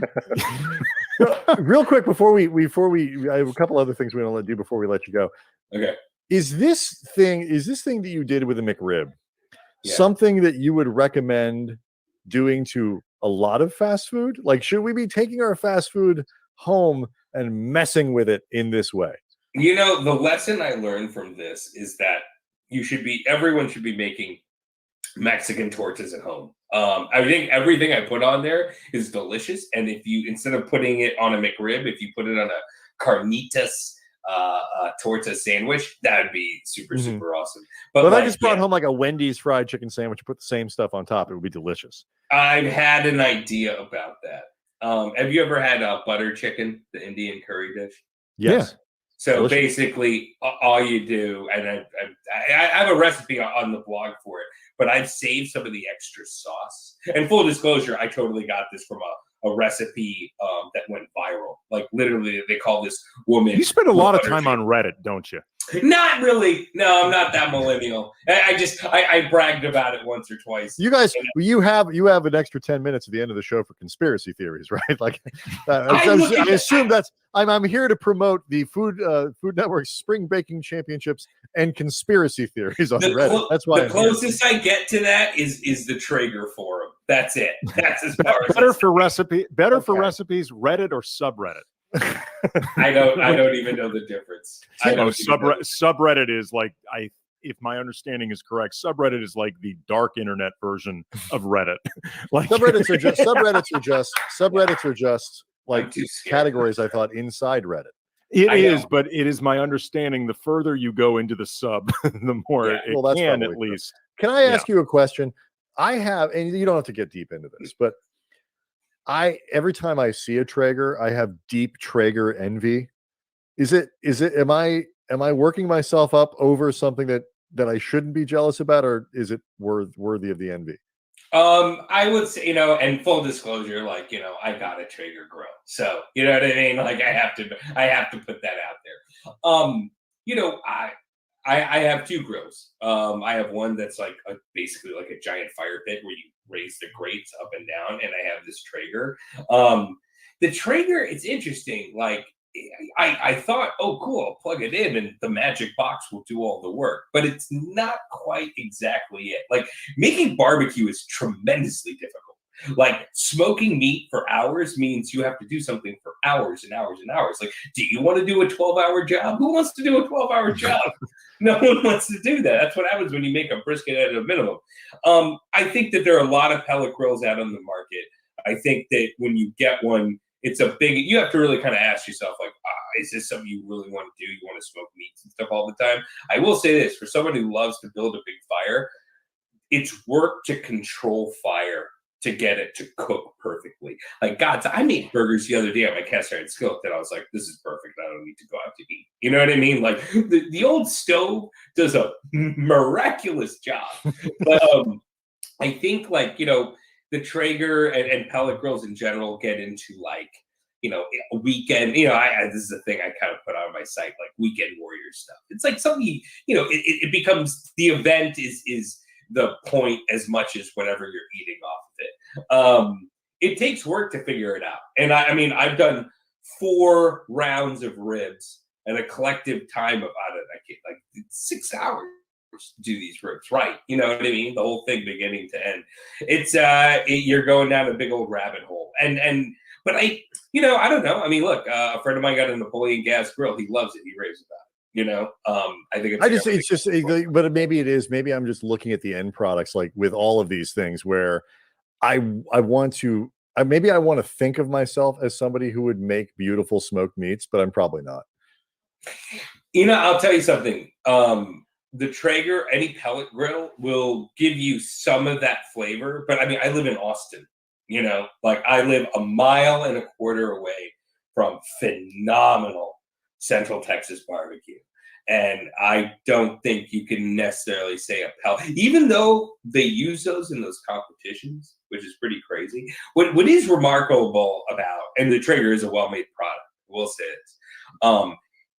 A: Real quick before we I have a couple other things we want to do before we let you go.
C: Okay.
A: Is this thing that you did with the McRib something that you would recommend doing to a lot of fast food? Like, should we be taking our fast food home and messing with it in this way?
C: You know, the lesson I learned from this is that everyone should be making Mexican tortas at home. I think everything I put on there is delicious. And if you, instead of putting it on a McRib, if you put it on a carnitas torta sandwich, that would be super awesome. But
A: I just brought home like a Wendy's fried chicken sandwich and put the same stuff on top, it would be delicious.
C: I've had an idea about that. Have you ever had butter chicken, the Indian curry dish?
A: Yes.
C: Yeah. So
A: delicious.
C: Basically, all you do, and I have a recipe on the blog for it, but I've saved some of the extra sauce. And full disclosure, I totally got this from a recipe that went viral. Like literally, they call this woman.
B: You spend a lot of time on Reddit, don't you?
C: Not really. No, I'm not that millennial. I bragged about it once or twice.
A: You guys, you have an extra 10 minutes at the end of the show for conspiracy theories, right? Like, I assume that's. I'm here to promote the Food Network's Spring Baking Championships and conspiracy theories on Reddit. That's why
C: the closest I get to that is the Traeger forum. That's it. That's as far as
B: better for recipes. Reddit or subreddit.
C: I don't even know the difference.
B: Subreddit is like, if my understanding is correct, subreddit is like the dark internet version of Reddit. Like
A: subreddits are just like categories, I thought, inside Reddit.
B: It is, but it is my understanding the further you go into the sub, the more it can at least.
A: Can I ask you a question? I have, and you don't have to get deep into this, but every time I see a Traeger, I have deep Traeger envy. Am I working myself up over something that I shouldn't be jealous about, or is it worthy of the envy?
C: I would say, and full disclosure, like, I got a Traeger grill. So, you know what I mean? Like I have to put that out there. I have two grills. I have one that's like basically like a giant fire pit where you raise the grates up and down, and I have this Traeger. The Traeger, it's interesting. Like I thought, oh, cool, I'll plug it in, and the magic box will do all the work. But it's not quite exactly it. Like making barbecue is tremendously difficult. Like smoking meat for hours means you have to do something for hours and hours and hours. Like, do you want to do a 12-hour job? Who wants to do a 12-hour job? No one wants to do that. That's what happens when you make a brisket at a minimum. I think that there are a lot of pellet grills out on the market. I think that when you get one, it's a big, you have to really kind of ask yourself, like, is this something you really want to do? You want to smoke meats and stuff all the time? I will say this, for someone who loves to build a big fire, it's work to control fire to get it to cook perfectly. Like, God, I made burgers the other day on my cast iron skillet that I was like, this is perfect. I don't need to go out to eat. You know what I mean? Like the old stove does a miraculous job. But I think like, the Traeger and pellet grills in general get into like, a weekend, this is the thing I kind of put on my site, like weekend warrior stuff. It's like something, it becomes, the event is the point as much as whatever you're eating off of it. It takes work to figure it out. And I mean, I've done 4 rounds of ribs and a collective time of, I don't know, like 6 hours to do these ribs right. You know what I mean? The whole thing beginning to end. It's you're going down a big old rabbit hole. But I don't know. I mean, look, a friend of mine got a Napoleon gas grill. He loves it. He raves about it. I think
A: but maybe it is. Maybe I'm just looking at the end products, like with all of these things, where I want to. Maybe I want to think of myself as somebody who would make beautiful smoked meats, but I'm probably not.
C: I'll tell you something. The Traeger, any pellet grill, will give you some of that flavor. But I mean, I live in Austin. Like I live a mile and a quarter away from phenomenal Central Texas barbecue. And I don't think you can necessarily say a pellet, even though they use those in those competitions, which is pretty crazy. What is remarkable about, and the Traeger is a well-made product, we'll say this,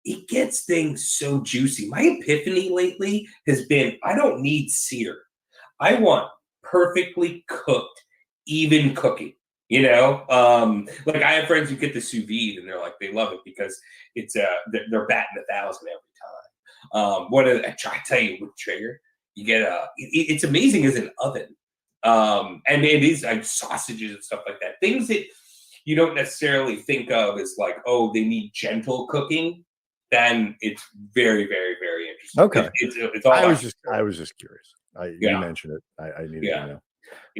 C: it gets things so juicy. My epiphany lately has been, I don't need sear. I want perfectly cooked, even cooking. Like I have friends who get the sous vide and they're like, they love it because it's they're batting 1,000 every time. I tell you, with Traeger, you get it's amazing as an oven. And it is like sausages and stuff like that. Things that you don't necessarily think of as like, oh, they need gentle cooking. Then it's very, very, very interesting.
A: Okay.
C: It's all
A: I was just curious. You mentioned it. I needed to know.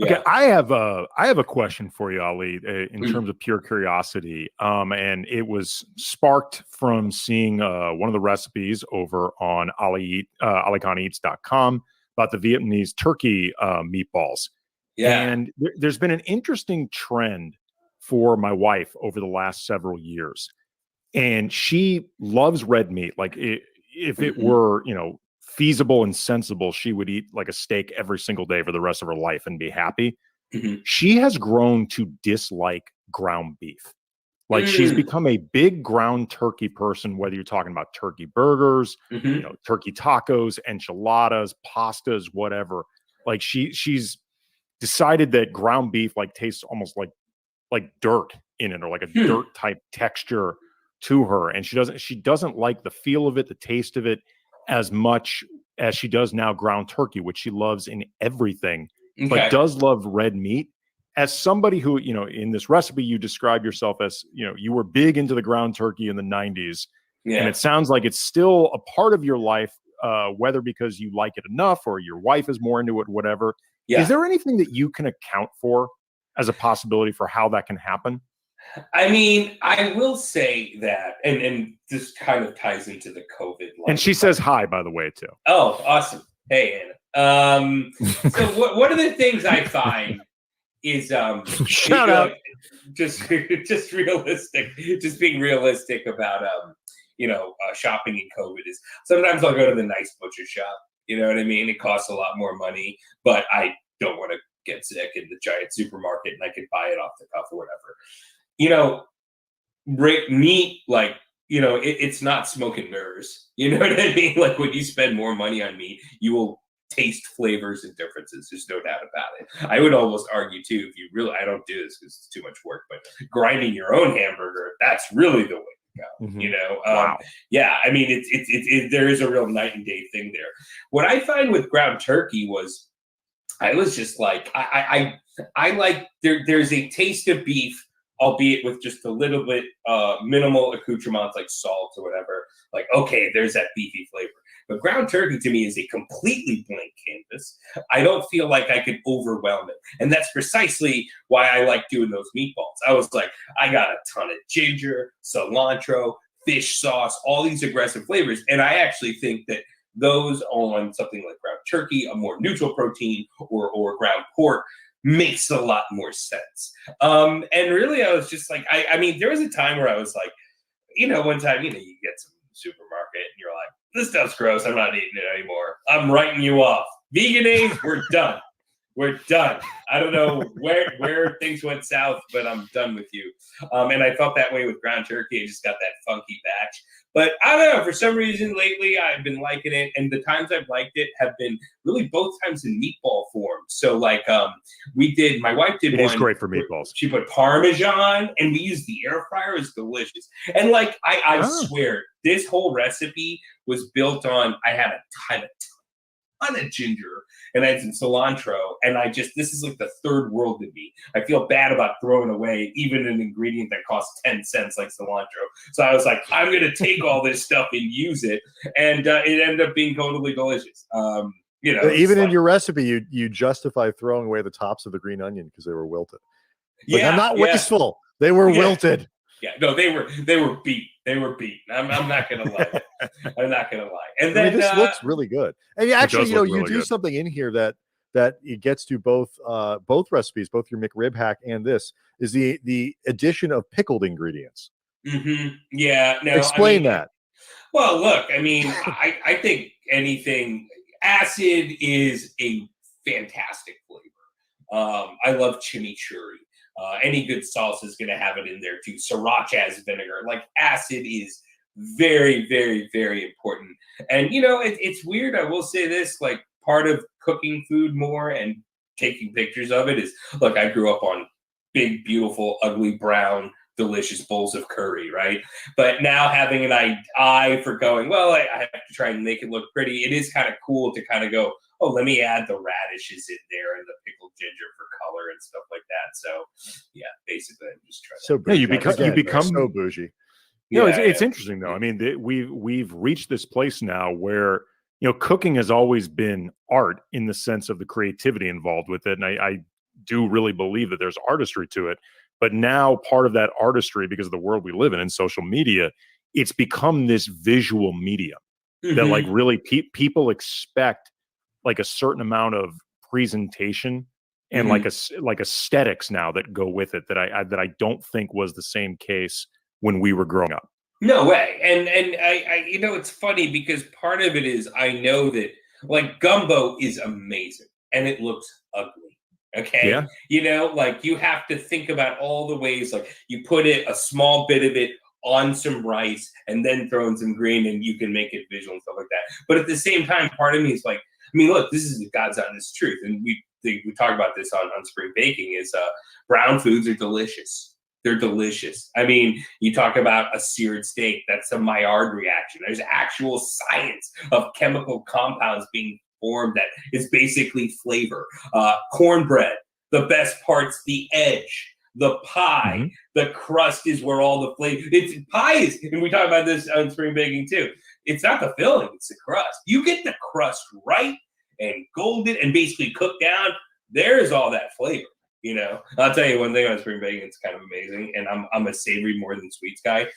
B: Okay, I have a question for you, Ali, in terms of pure curiosity. And it was sparked from seeing one of the recipes over on AliKhanEats.com about the Vietnamese turkey meatballs. Yeah. And there's been an interesting trend for my wife over the last several years. And she loves red meat. Like if it were, feasible and sensible, she would eat like a steak every single day for the rest of her life and be happy. She has grown to dislike ground beef. Like she's become a big ground turkey person, whether you're talking about turkey burgers, turkey tacos, enchiladas, pastas, whatever. Like she's decided that ground beef like tastes almost like dirt in it, or like a dirt type texture to her. And she doesn't like the feel of it, the taste of it, as much as she does now ground turkey, which she loves in everything, but does love red meat. As somebody who, in this recipe, you describe yourself as, you were big into the ground turkey in the 90s. Yeah. And it sounds like it's still a part of your life, whether because you like it enough or your wife is more into it, whatever. Yeah. Is there anything that you can account for as a possibility for how that can happen?
C: I mean, I will say that, and this kind of ties into the COVID life.
B: And she says hi, by the way, too.
C: Oh, awesome. Hey, Anna. So one of the things I find is
A: shout out,
C: just realistic, just being realistic about shopping in COVID is sometimes I'll go to the nice butcher shop. You know what I mean? It costs a lot more money, but I don't want to get sick in the giant supermarket and I can buy it off the cuff or whatever. Meat, like it's not smoke and mirrors. You know what I mean? Like when you spend more money on meat, you will taste flavors and differences. There's no doubt about it. I would almost argue too, if you really, I don't do this because it's too much work, but grinding your own hamburger, that's really the way to go.
A: Mhm.
B: Wow.
C: Yeah, I mean, there is a real night and day thing there. What I find with ground turkey was, I was just like, I like there's a taste of beef, albeit with just a little bit minimal accoutrements like salt or whatever. Like, okay, there's that beefy flavor. But ground turkey to me is a completely blank canvas. I don't feel like I could overwhelm it. And that's precisely why I like doing those meatballs. I was like, I got a ton of ginger, cilantro, fish sauce, all these aggressive flavors. And I actually think that those on something like ground turkey, a more neutral protein, or ground pork, makes a lot more sense. And really, I was just like, I mean, there was a time where I was like, one time, you get some supermarket and you're like, this stuff's gross. I'm not eating it anymore. I'm writing you off. Veganese, we're done. We're done. I don't know where things went south, but I'm done with you. And I felt that way with ground turkey. I just got that funky batch. But I don't know, for some reason lately I've been liking it. And the times I've liked it have been really both times in meatball form. So like my wife did
B: It
C: one.
B: is great for meatballs.
C: She put Parmesan and we used the air fryer. It was delicious. And like, I swear, this whole recipe was built on, I had a ton of ginger and I had some cilantro, and this is like the third world to me. I feel bad about throwing away even an ingredient that costs 10 cents like cilantro. So I was like, I'm going to take all this stuff and use it. And it ended up being totally delicious.
A: Even in your recipe, you justify throwing away the tops of the green onion because they were wilted. Like, I'm not wasteful. They were wilted.
C: Yeah, no, they were beat. They were beat. I'm not gonna lie. I'm not gonna lie. And then
A: this looks really good. And actually, you do
B: good.
A: something in here that it gets to both recipes, both your McRib hack and this is the addition of pickled ingredients.
C: Mm-hmm. Yeah. No,
A: explain that.
C: Well, look, I mean, I think acid is a fantastic flavor. I love chimichurri. Any good salsa is going to have it in there too. Sriracha has vinegar. Like, acid is very, very, very important. And it's weird. I will say this: like, part of cooking food more and taking pictures of it is, look, I grew up on big, beautiful, ugly, brown, delicious bowls of curry, right? But now having an eye for going, well, I have to try and make it look pretty. It is kind of cool to kind of go, oh, let me add the radishes in there and the pickled ginger for color and stuff like that. So, yeah, basically, I'm just trying.
A: So bougie.
B: You become
A: so bougie.
B: It's interesting though. I mean, we've reached this place now where cooking has always been art in the sense of the creativity involved with it, and I do really believe that there's artistry to it. But now part of that artistry, because of the world we live in social media, it's become this visual medium that like really people expect like a certain amount of presentation and like aesthetics now that go with it that I don't think was the same case when we were growing up.
C: No way. And I it's funny because part of it is, I know that like gumbo is amazing and it looks ugly. Okay.
B: Yeah.
C: Like, you have to think about all the ways, like, you put a small bit of it on some rice and then throw in some green and you can make it visual and stuff like that. But at the same time, part of me is like, I mean, look, this is God's honest truth. And we talk about this on spring baking is brown foods are delicious. They're delicious. I mean, you talk about a seared steak, that's a Maillard reaction. There's actual science of chemical compounds being formed that is basically flavor. Cornbread, the best part's the edge. The pie, the crust is where all the flavor. Pie is, and we talk about this on spring baking too. It's not the filling; it's the crust. You get the crust right and golden and basically cooked down. There's all that flavor. I'll tell you one thing on spring baking. It's kind of amazing, and I'm a savory more than sweets guy.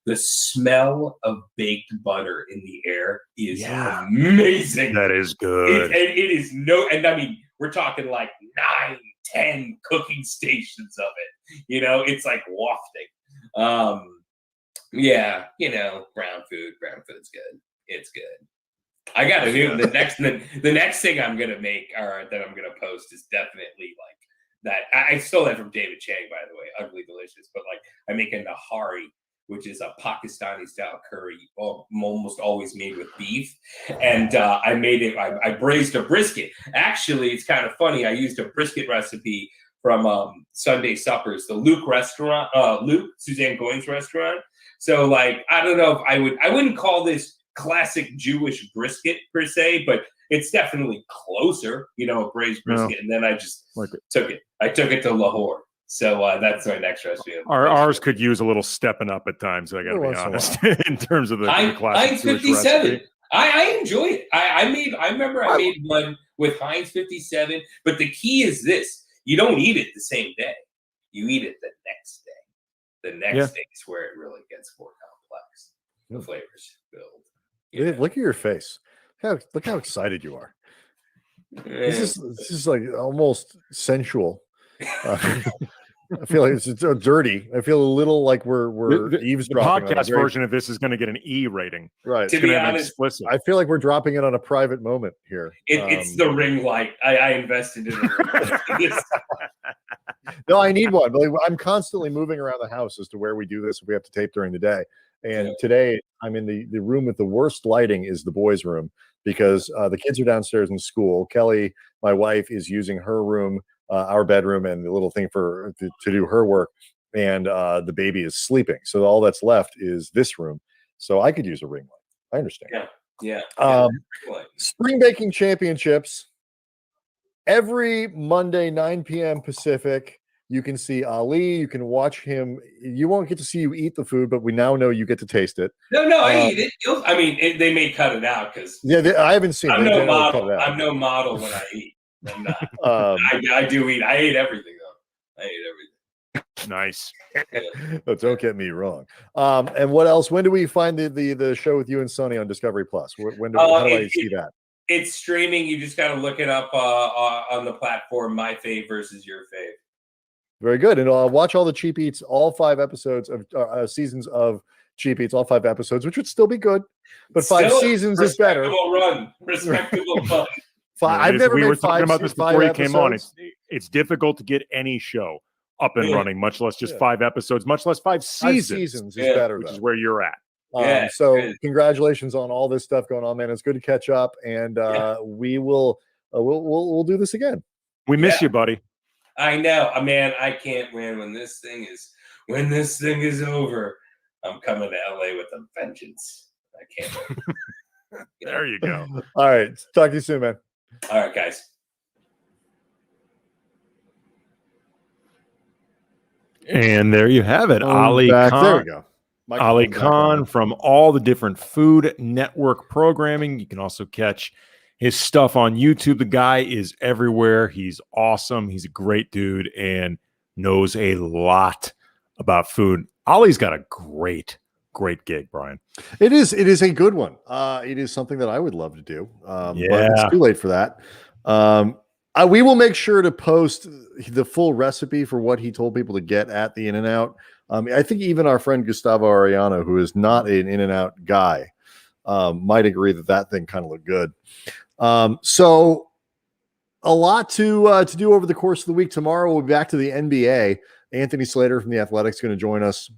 C: The smell of baked butter in the air is amazing.
B: That is good.
C: It is and I mean, we're talking like 9, 10 cooking stations of it. It's like wafting. Brown food's good. It's good. I got to do the next thing I'm gonna make, or that I'm gonna post, is definitely like that. I stole that from David Chang, by the way. Ugly Delicious, but like, I make a nahari which is a Pakistani style curry, almost always made with beef. And I made it. I braised a brisket. Actually, it's kind of funny. I used a brisket recipe from Sunday Suppers, the Luke restaurant, Suzanne Goins restaurant. So like, I don't know if I wouldn't call this classic Jewish brisket per se, but it's definitely closer, a braised brisket. And then I just took it. I took it to Lahore. So that's my next recipe.
B: Ours could use a little stepping up at times. I got to be honest, in terms of the classic
C: Heinz
B: Jewish
C: 57.
B: recipe.
C: I enjoy it. I remember I made one with Heinz 57. But the key is this: you don't eat it the same day. You eat it the next day. The next day is where it really gets more complex. The flavors build.
A: Look at your face. Look how excited you are. This is like almost sensual. I feel like it's so dirty. I feel a little like we're eavesdropping.
B: The podcast version of this is going to get an E rating.
A: Right.
C: To be honest,
B: explicit.
A: I feel like we're dropping it on a private moment here.
C: It's the ring light. I invested in it.
A: No, I need one. But I'm constantly moving around the house as to where we do this if we have to tape during the day. And today I'm in the room with the worst lighting is the boys' room because the kids are downstairs in school. Kelly, my wife, is using her room, our bedroom, and the little thing to do her work. And the baby is sleeping. So all that's left is this room. So I could use a ring light. I understand.
C: Yeah.
A: Spring Baking Championships. Every Monday, 9 p.m. Pacific, you can see Ali. You can watch him. You won't get to see you eat the food, but we now know you get to taste it.
C: No, I eat it. They may cut it out because
A: I haven't seen.
C: I'm no model. I'm no model when I eat. I'm not. I do eat. I ate everything though. I ate everything.
B: Nice.
A: But don't get me wrong. And what else? When do we find the show with you and Sonny on Discovery Plus? How do I see that?
C: It's streaming. You just got to look it up on the platform. My Fave versus Your Fave.
A: Very good. And watch all the Cheap Eats, all 5 episodes of seasons of Cheap Eats, all 5 episodes, which would still be good. But 5 seasons is better.
C: Respectable fun.
A: I've never
B: we
A: made
B: were talking about this before you came on. It's difficult to get any show up and running, much less just 5 episodes, much less 5 seasons.
A: 5 seasons is better,
B: which is where you're at.
A: So congratulations on all this stuff going on, man. It's good to catch up, and we will we'll do this again.
B: We miss you, buddy.
C: I know, man. I can't win when this thing is over. I'm coming to LA with a vengeance. I can't.
B: There you go.
A: All right, talk to you soon, man.
C: All right, guys.
B: And there you have it, Ali Khan.
A: There we go.
B: Ali Khan from all the different Food Network programming. You can also catch his stuff on YouTube. The guy is everywhere. He's awesome. He's a great dude and knows a lot about food. Ali's got a great gig, Brian.
A: It is a good one. It is something that I would love to do. But it's too late for that. We will make sure to post the full recipe for what he told people to get at the InNOut. I think even our friend Gustavo Arellano, who is not an InNOut guy, might agree that thing kind of looked good. So a lot to do over the course of the week. Tomorrow we'll be back to the NBA. Anthony Slater from The Athletic is going to join us.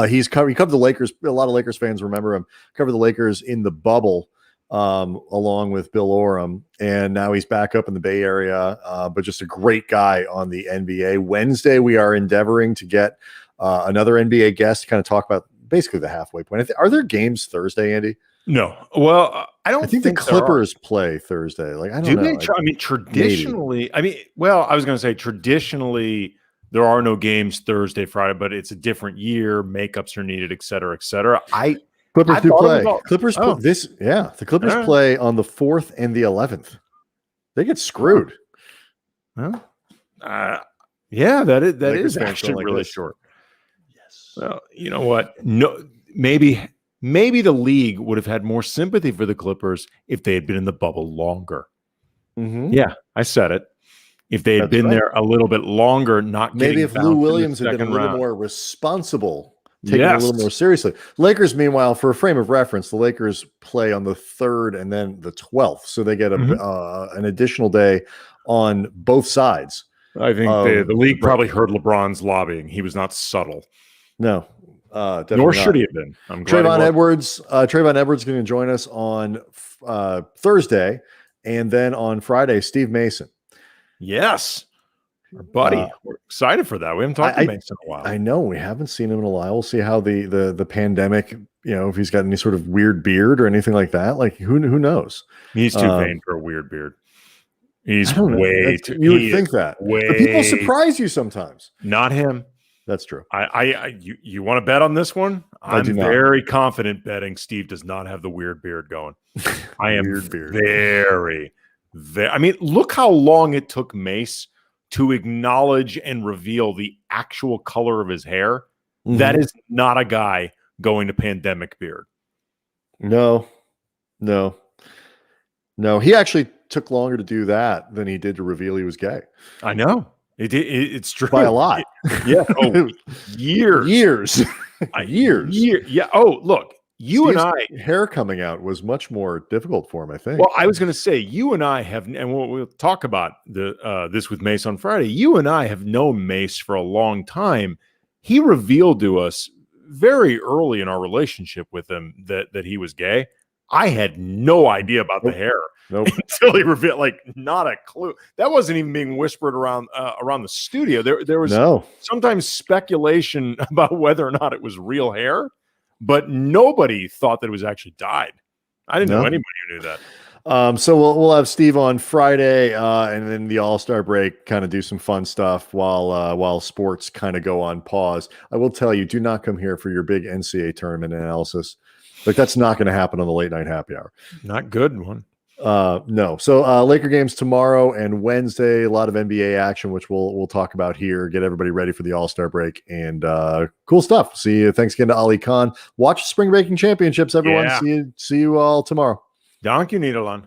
A: He covered the Lakers. A lot of Lakers fans remember him. Covered the Lakers in the bubble along with Bill Oram, and now he's back up in the Bay Area. But just a great guy on the NBA. Wednesday we are endeavoring to get another NBA guest to kind of talk about basically the halfway point. Are there games Thursday, Andy?
B: No. Well, I think
A: the Clippers play Thursday. Like, I don't know.
B: I mean, traditionally, I was going to say traditionally there are no games Thursday, Friday, but it's a different year. Makeups are needed, et cetera, et cetera.
A: Clippers do play. Clippers the Clippers play on the 4th and the 11th. They get screwed.
B: Well, that is actually really short. Yes. Well, you know what? No, maybe the league would have had more sympathy for the Clippers if they had been in the bubble longer.
A: Mm-hmm.
B: Yeah, I said it. If they had been there a little bit longer, maybe if Lou Williams had been
A: a little more responsible, taking it a little more seriously. Lakers, meanwhile, for a frame of reference, the Lakers play on the 3rd and then the 12th, so they get an additional day on both sides.
B: I think the league probably heard LeBron's lobbying. He was not subtle.
A: No. Definitely
B: Nor
A: not.
B: should he have been. I'm glad he
A: Trayvon
B: wasn't.
A: Edwards is going to join us on Thursday, and then on Friday, Steve Mason.
B: Yes. Our buddy. We're excited for that. We haven't talked to Mason in a while.
A: I know we haven't seen him in a while. We'll see how the pandemic, if he's got any sort of weird beard or anything like that. Like who knows?
B: He's too vain for a weird beard. He's
A: I don't know.
B: way too.
A: You would think that, but people surprise you sometimes.
B: Not him.
A: That's true.
B: You want to bet on this one? I'm
A: do not.
B: very confident betting Steve does not have the weird beard going. I am very. I mean, look how long it took Mace to acknowledge and reveal the actual color of his hair. Mm-hmm. That is not a guy going to pandemic beard.
A: No. He actually took longer to do that than he did to reveal he was gay.
B: I know. It's true.
A: By a lot.
B: Yeah. Oh, years. Yeah. Oh, look.
A: Steve's hair coming out was much more difficult for him, I think.
B: Well, I was going to say, you and I have, and we'll talk about this with Mace on Friday. You and I have known Mace for a long time. He revealed to us very early in our relationship with him that he was gay. I had no idea about the hair until he revealed, like, not a clue. That wasn't even being whispered around the studio. There was sometimes speculation about whether or not it was real hair, but nobody thought that it was actually dyed. I didn't know anybody who knew that.
A: So we'll have Steve on Friday, and then the All-Star break, kind of do some fun stuff while sports kind of go on pause. I will tell you, do not come here for your big NCAA tournament analysis. Like, that's not going to happen on the late night happy hour.
B: Not good one.
A: No. So Laker games tomorrow and Wednesday. A lot of NBA action, which we'll talk about here. Get everybody ready for the All-Star break and cool stuff. See you. Thanks again to Ali Khan. Watch Spring Breaking Championships, everyone.
B: Yeah.
A: See you all tomorrow.
B: Dank u, Nederland.